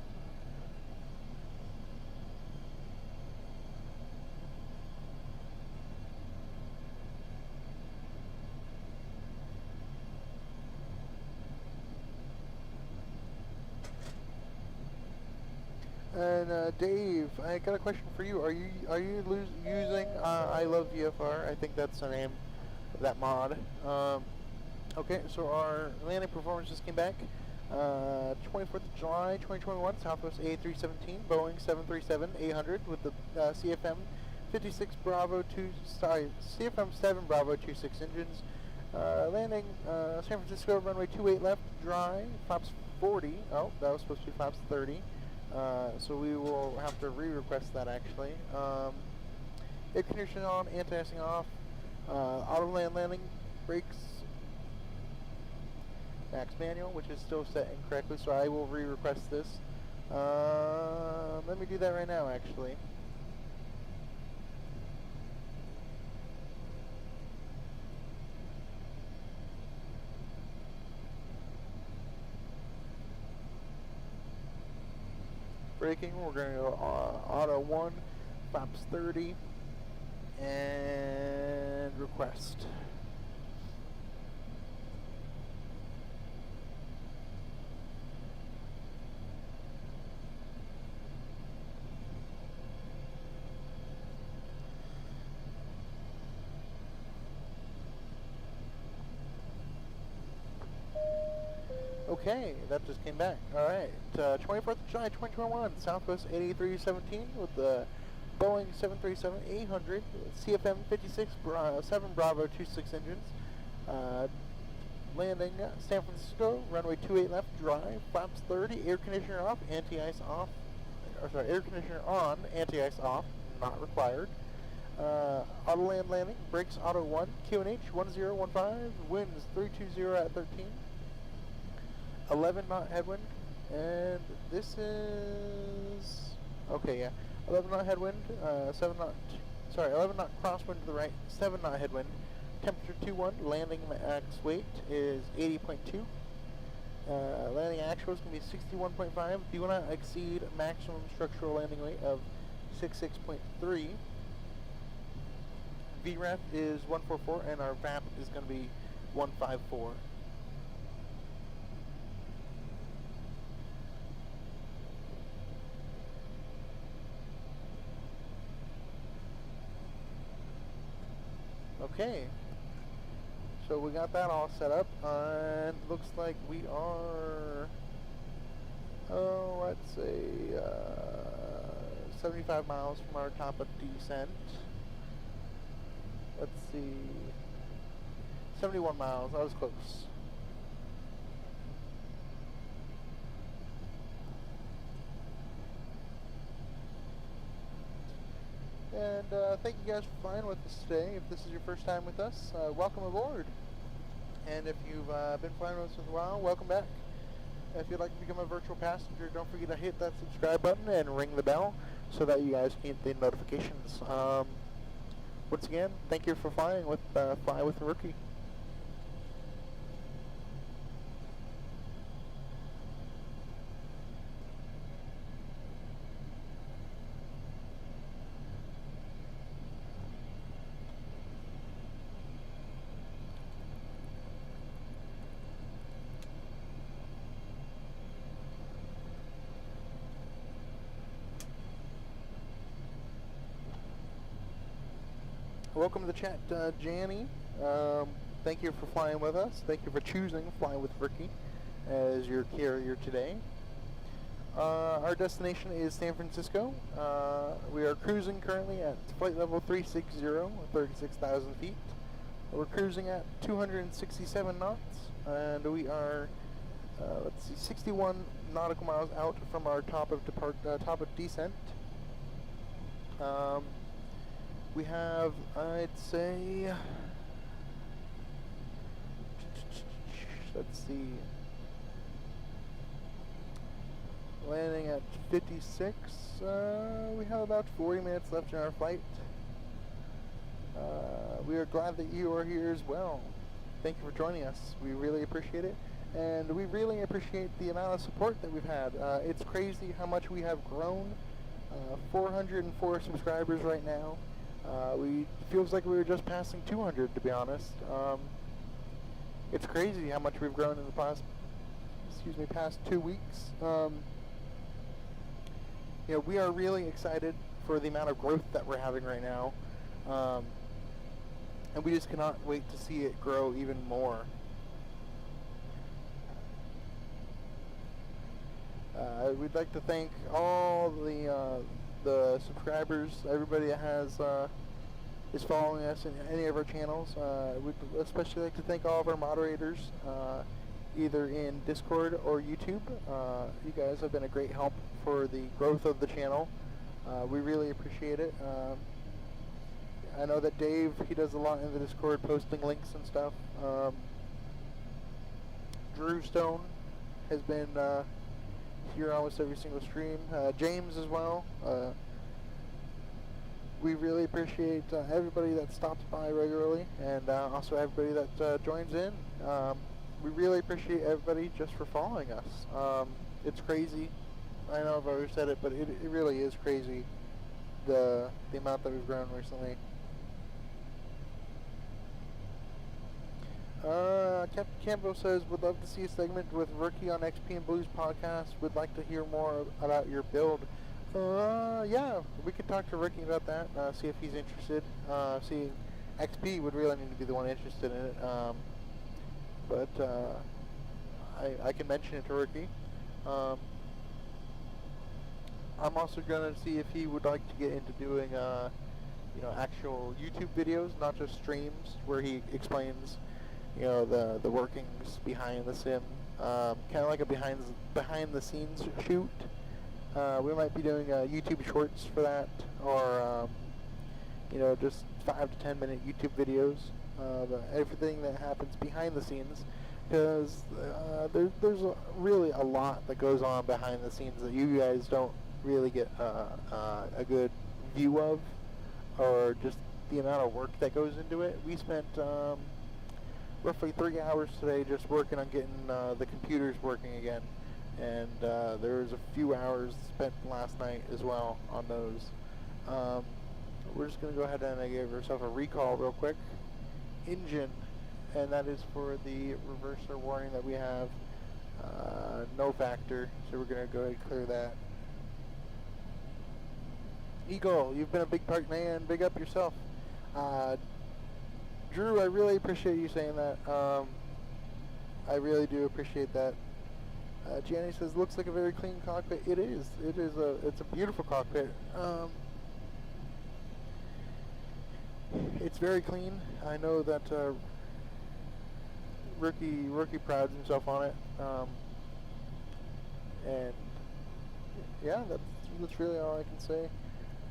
And Dave, I got a question for you. Are you using I Love VFR? I think that's the name of that mod. Okay, so our landing performance just came back. 24th of July, 2021, Southwest A317, Boeing 737-800 with the CFM 56 Bravo 2, sorry, CFM 7 Bravo 26 engines. Landing San Francisco, runway 28 left, dry, flaps 40. Oh, that was supposed to be flaps 30. So we will have to re-request that actually. Air conditioning on, anti-icing off, auto landing, brakes, max manual, which is still set incorrectly, so I will re-request this. Let me do that right now actually. Braking, we're going to go auto 1, flaps 30, and request. Okay, that just came back. Alright, 24th of July 2021, Southwest 8317 with the Boeing 737-800, CFM 56 7 Bravo 26 engines. Landing San Francisco, runway 28 left, dry, flaps 30, air conditioner off, anti-ice off, or sorry, air conditioner on, anti-ice off, not required. Auto landing, brakes auto 1, QNH 1015, winds 320 at 13. 11 knot headwind, and this is okay. Yeah, 11 knot headwind, 11 knot crosswind to the right, 7 knot headwind. Temperature 21. Landing max weight is 80.2. Landing actual is going to be 61.5. Do not exceed maximum structural landing weight of 66.3. VREF is 144, and our VAP is going to be 154. Okay, so we got that all set up, and looks like we are, let's say, 75 miles from our top of descent. Let's see, 71 miles, I was close. And thank you guys for flying with us today. If this is your first time with us, welcome aboard. And if you've been flying with us for a while, welcome back. If you'd like to become a virtual passenger, don't forget to hit that subscribe button and ring the bell so that you guys can get the notifications. Once again, thank you for flying with Fly with Rookie. Welcome to the chat, Janny. Thank you for flying with us. Thank you for choosing Fly with Ricky as your carrier today. Our destination is San Francisco. We are cruising currently at flight level 360, 36,000 feet. We're cruising at 267 knots. and we are, let's see, 61 nautical miles out from our top of descent. We have, I'd say, let's see, landing at 56. We have about 40 minutes left in our flight. We are glad that you are here as well. Thank you for joining us. We really appreciate it. And we really appreciate the amount of support that we've had. It's crazy how much we have grown. 404 subscribers right now. Feels like we were just passing 200, to be honest. It's crazy how much we've grown in the past 2 weeks. We are really excited for the amount of growth that we're having right now. And we just cannot wait to see it grow even more. We'd like to thank all the subscribers, everybody that is following us in any of our channels. We'd especially like to thank all of our moderators, either in Discord or YouTube. You guys have been a great help for the growth of the channel. We really appreciate it. I know that Dave, he does a lot in the Discord, posting links and stuff. Drew Stone has been here almost every single stream. James as well. We really appreciate everybody that stops by regularly, and also everybody that joins in. We really appreciate everybody just for following us. It's crazy. I know I've already said it, but it really is crazy, the amount that we've grown recently. Captain Campbell says, would love to see a segment with Rookie on XP and Blues podcast. Would like to hear more about your build. Yeah, we could talk to Rookie about that, see if he's interested. See, XP would really need to be the one interested in it. But I can mention it to Rookie. I'm also going to see if he would like to get into doing, actual YouTube videos, not just streams, where he explains the workings behind the sim, kind of like a behind the scenes shoot. We might be doing YouTube shorts for that, or just 5 to 10 minute YouTube videos of everything that happens behind the scenes, because there's really a lot that goes on behind the scenes that you guys don't really get a good view of, or just the amount of work that goes into it. We spent roughly 3 hours today just working on getting the computers working again, and there was a few hours spent last night as well on those. We're just going to go ahead and give ourselves a recall real quick. Engine, and that is for the reverser warning that we have, no factor, so we're going to go ahead and clear that. Eagle, you've been a big part, man. Big up yourself. Drew, I really appreciate you saying that. I really do appreciate that. Jenny says, looks like a very clean cockpit. It is. It's a beautiful cockpit. It's very clean. I know that Rookie prides himself on it. And yeah, that's really all I can say.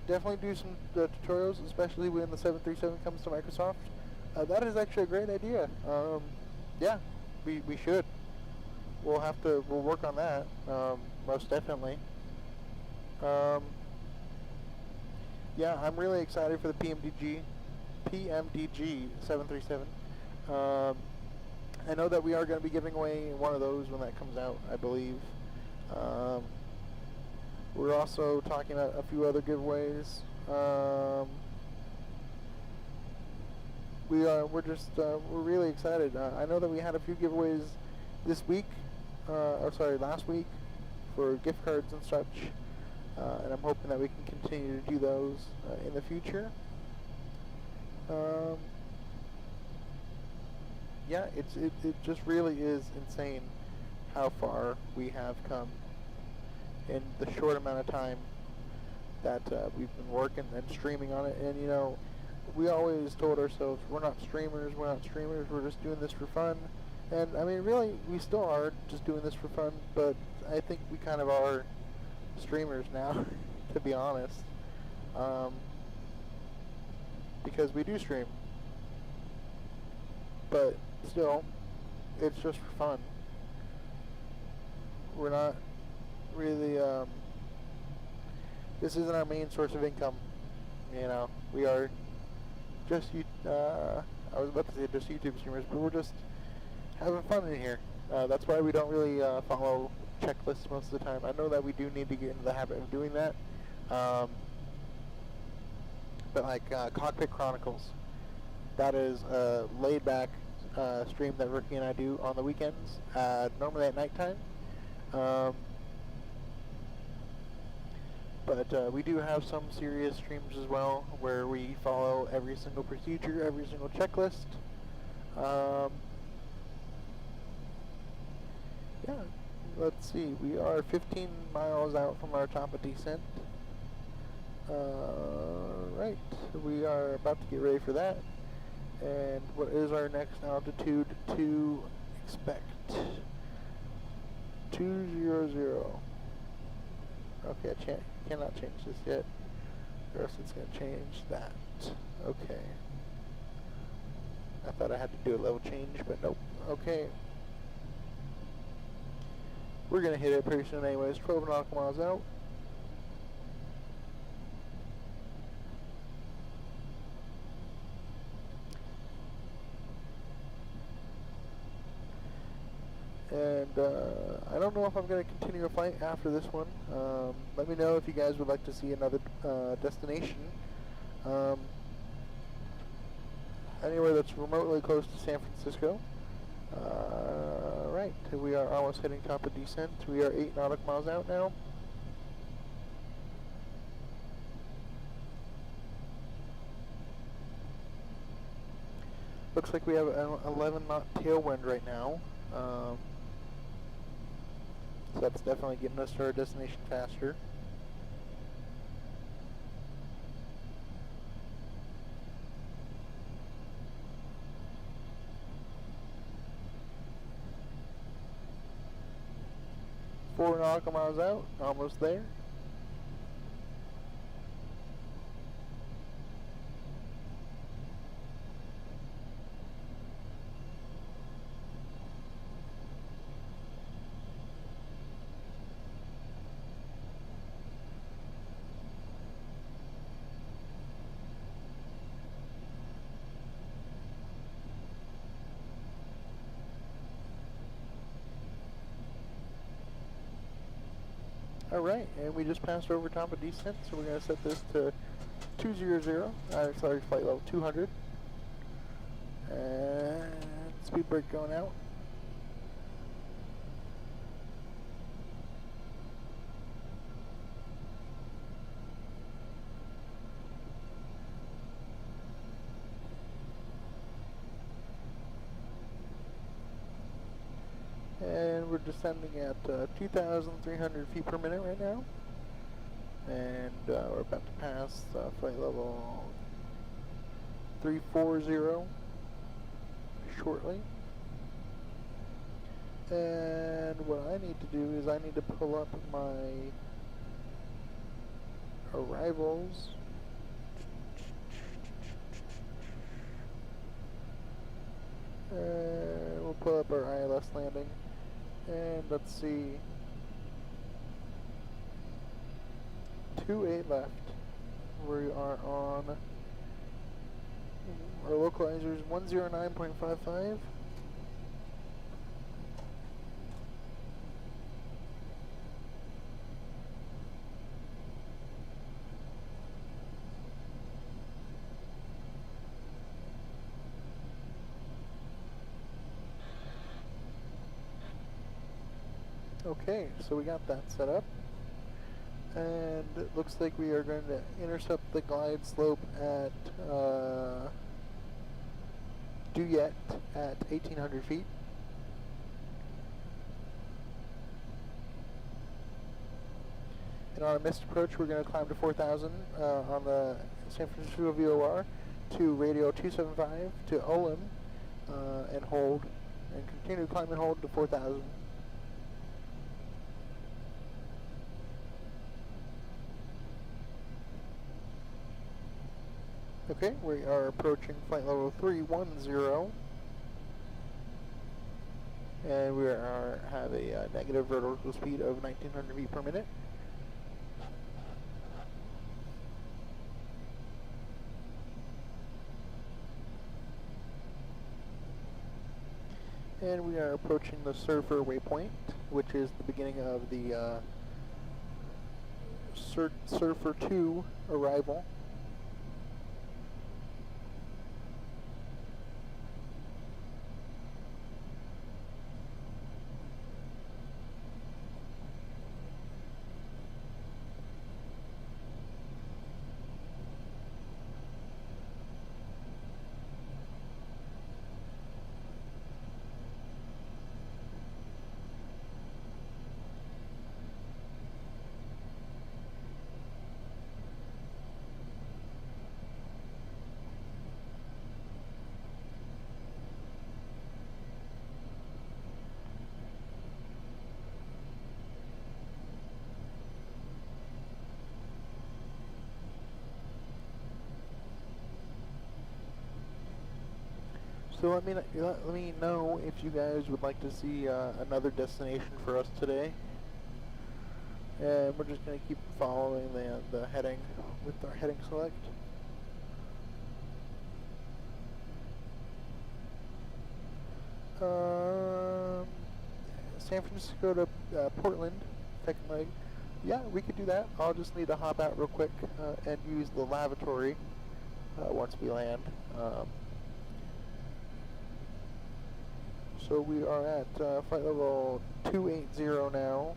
Definitely do some tutorials, especially when the 737 comes to Microsoft. That is actually a great idea. Yeah, we should. We'll work on that, most definitely. Yeah, I'm really excited for the PMDG 737. I know that we are going to be giving away one of those when that comes out, I believe. We're also talking about a few other giveaways. We're really excited. I know that we had a few giveaways this week, last week, for gift cards and such, and I'm hoping that we can continue to do those in the future. Yeah, it just really is insane how far we have come in the short amount of time that we've been working and streaming on it. And we always told ourselves, we're not streamers, we're just doing this for fun. And I mean, really, we still are just doing this for fun, but I think we kind of are streamers now, to be honest. Because we do stream. But still, it's just for fun. We're not really, this isn't our main source of income. You know, we are just, I was about to say just YouTube streamers, but we're just having fun in here. That's why we don't really follow checklists most of the time. I know that we do need to get into the habit of doing that. But like Cockpit Chronicles, that is a laid-back stream that Ricky and I do on the weekends, normally at nighttime. But we do have some serious streams as well, where we follow every single procedure, every single checklist. Yeah, let's see, we are 15 miles out from our top of descent. Right, we are about to get ready for that. And what is our next altitude to expect? 200. Okay, I cannot change this yet, or else it's going to change that. Okay. I thought I had to do a level change, but nope. Okay. We're going to hit it pretty soon anyways. 12 nautical miles out. And I don't know if I'm going to continue a flight after this one. Let me know if you guys would like to see another destination. Anywhere that's remotely close to San Francisco. Right, we are almost hitting top of descent. We are 8 nautical miles out now. Looks like we have an 11 knot tailwind right now. So that's definitely getting us to our destination faster. Four nautical miles out, almost there. Alright, and we just passed over top of descent, so we're going to set this to 200, sorry, flight level 200. And speed brake going out. And we're descending at 2,300 feet per minute right now. And we're about to pass flight level 340 shortly. And what I need to do is I need to pull up my arrivals. We'll pull up our ILS landing. And let's see, 2-8 left. We are on our localizer is 109.55. Okay, so we got that set up, and it looks like we are going to intercept the glide slope at Duyet at 1,800 feet. And on a missed approach, we're going to climb to 4,000 on the San Francisco VOR to radio 275 to Olin and hold. and continue climbing hold to 4,000. Okay, we are approaching flight level 310, and we have a negative vertical speed of 1900 feet per minute. And we are approaching the Surfer waypoint, which is the beginning of the Surfer 2 arrival. So let me know if you guys would like to see another destination for us today. And we're just going to keep following the heading with our heading select. San Francisco to Portland, second leg. Yeah, we could do that. I'll just need to hop out real quick and use the lavatory once we land. So we are at flight level 280 now.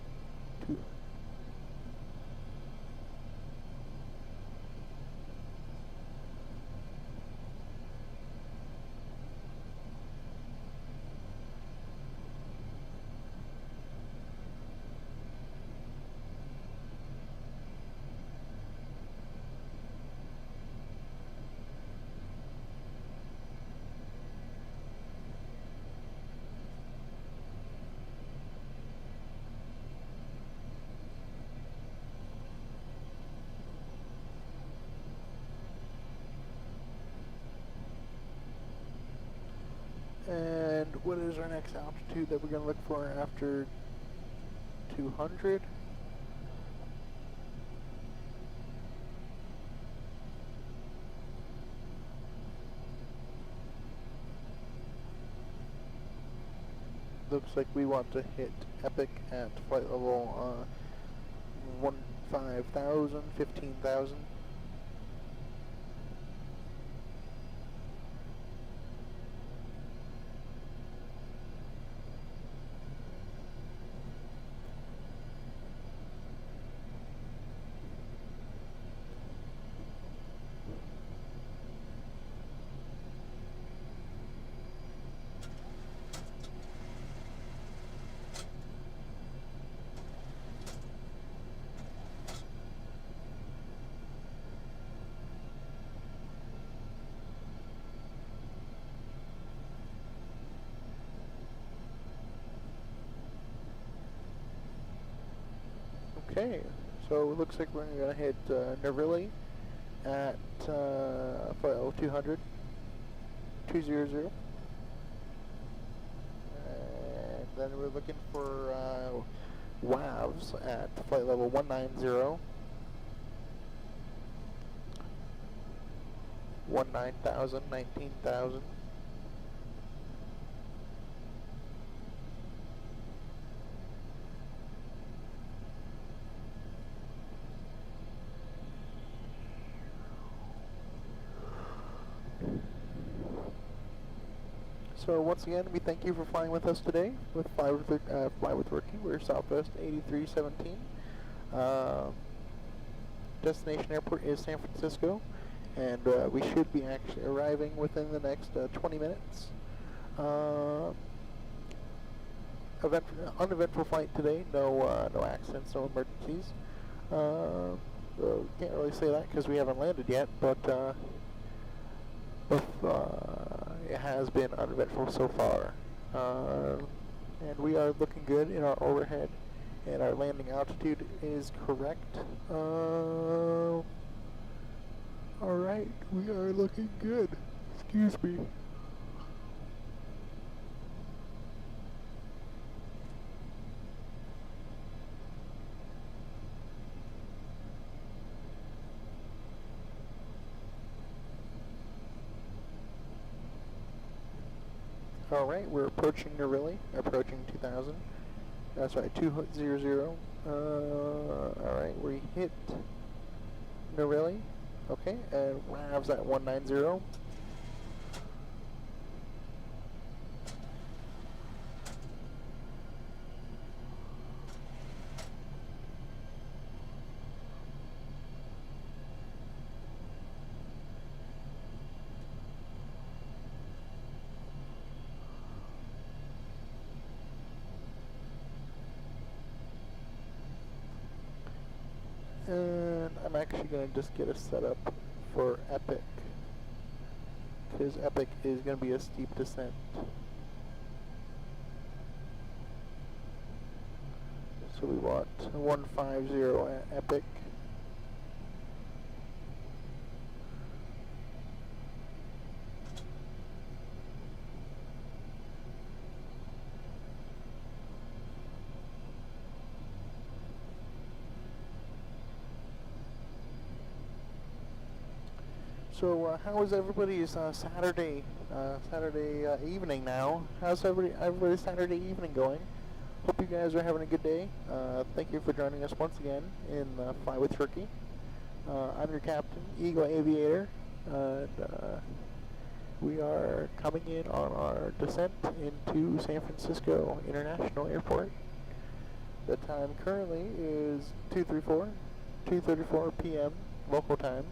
And what is our next altitude that we're going to look for after 200? Looks like we want to hit Epic at flight level 15,000, 15,000. Okay, so it looks like we're going to hit Nervilli at flight level 200, 200. And then we're looking for WAVs at flight level 190, 19,000, 19,000. So once again, we thank you for flying with us today with Fly with Rookie. We're Southwest 8317. Destination airport is San Francisco, and we should be actually arriving within the next 20 minutes. Uneventful flight today. No accidents, no emergencies. Can't really say that because we haven't landed yet, but it has been uneventful so far. And we are looking good in our overhead, and our landing altitude is correct. Alright, we are looking good. Excuse me. Alright, we're approaching Norilly, approaching 2000. That's right, 200. Alright, we hit Norilly. Okay, and RAV's at 190. And I'm actually going to just get a setup for Epic, because Epic is going to be a steep descent. So we want 150 at Epic. So how was everybody's Saturday evening now? How's everybody's Saturday evening going? Hope you guys are having a good day. Thank you for joining us once again in Fly with Rookie. I'm your captain, Eagle Aviator, and we are coming in on our descent into San Francisco International Airport. The time currently is 2:34 p.m. local time.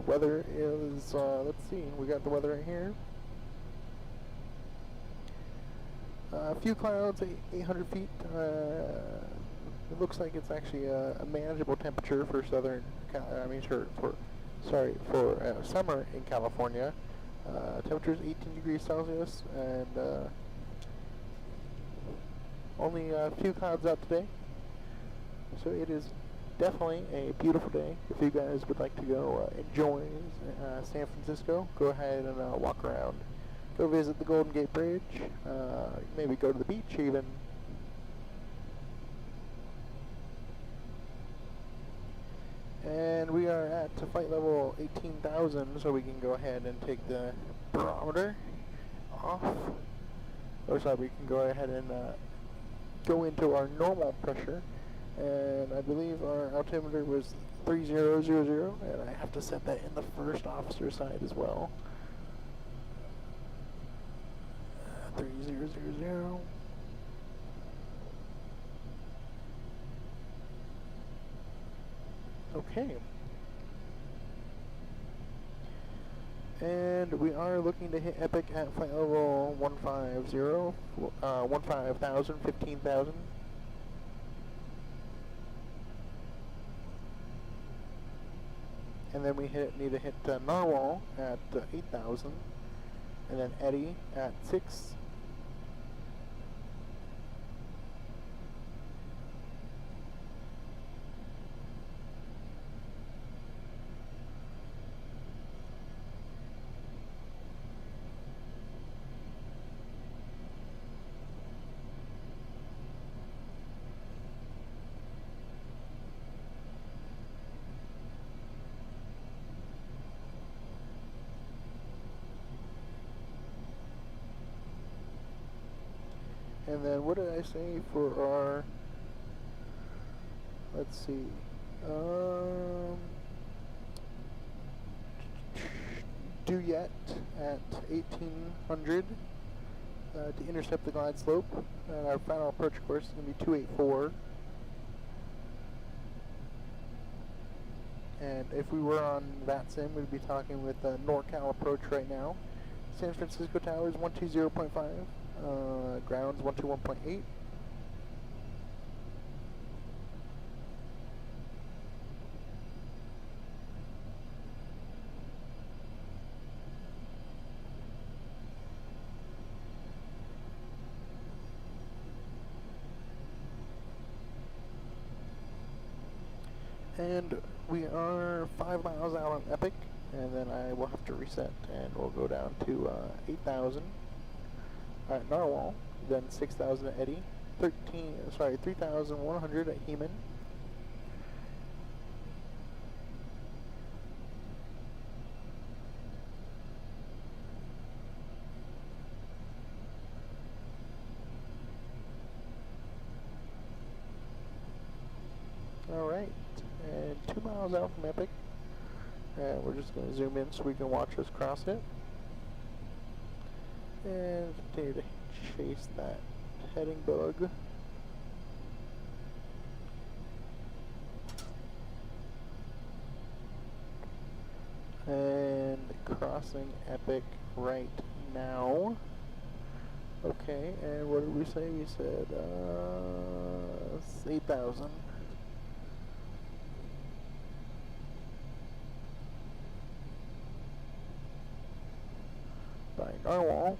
Weather is, let's see, we got the weather right here. A few clouds, 800 feet. It looks like it's actually a manageable temperature for summer in California. Temperature is 18 degrees Celsius, and only a few clouds out today. So it is definitely a beautiful day. If you guys would like to go enjoy San Francisco, go ahead and walk around. Go visit the Golden Gate Bridge, maybe go to the beach even. And we are at flight level 18,000, so we can go ahead and take the barometer off. Or sorry, we can go ahead and go into our normal pressure. And I believe our altimeter was 3000, and I have to set that in the first officer side as well. 3000. Okay. And we are looking to hit Epic at flight level 15,000, 15,000. And then we need to hit Narwhal at 8,000, and then Eddie at 6. And then what did I say for our, let's see, due yet at 1800 to intercept the glide slope. And our final approach course is going to be 284. And if we were on that sim, we'd be talking with NorCal approach right now. San Francisco Towers 120.5. Grounds 121.8. And we are 5 miles out on Epic, and then I will have to reset, and we'll go down to 8,000 at Narwhal, then 6,000 at Eddy, 3,100 at Heman. Alright, and 2 miles out from Epic, and we're just going to zoom in so we can watch us cross it. And continue to chase that heading bug. And crossing Epic right now. Okay, and what did we say? We said 8,000. By Narwhal.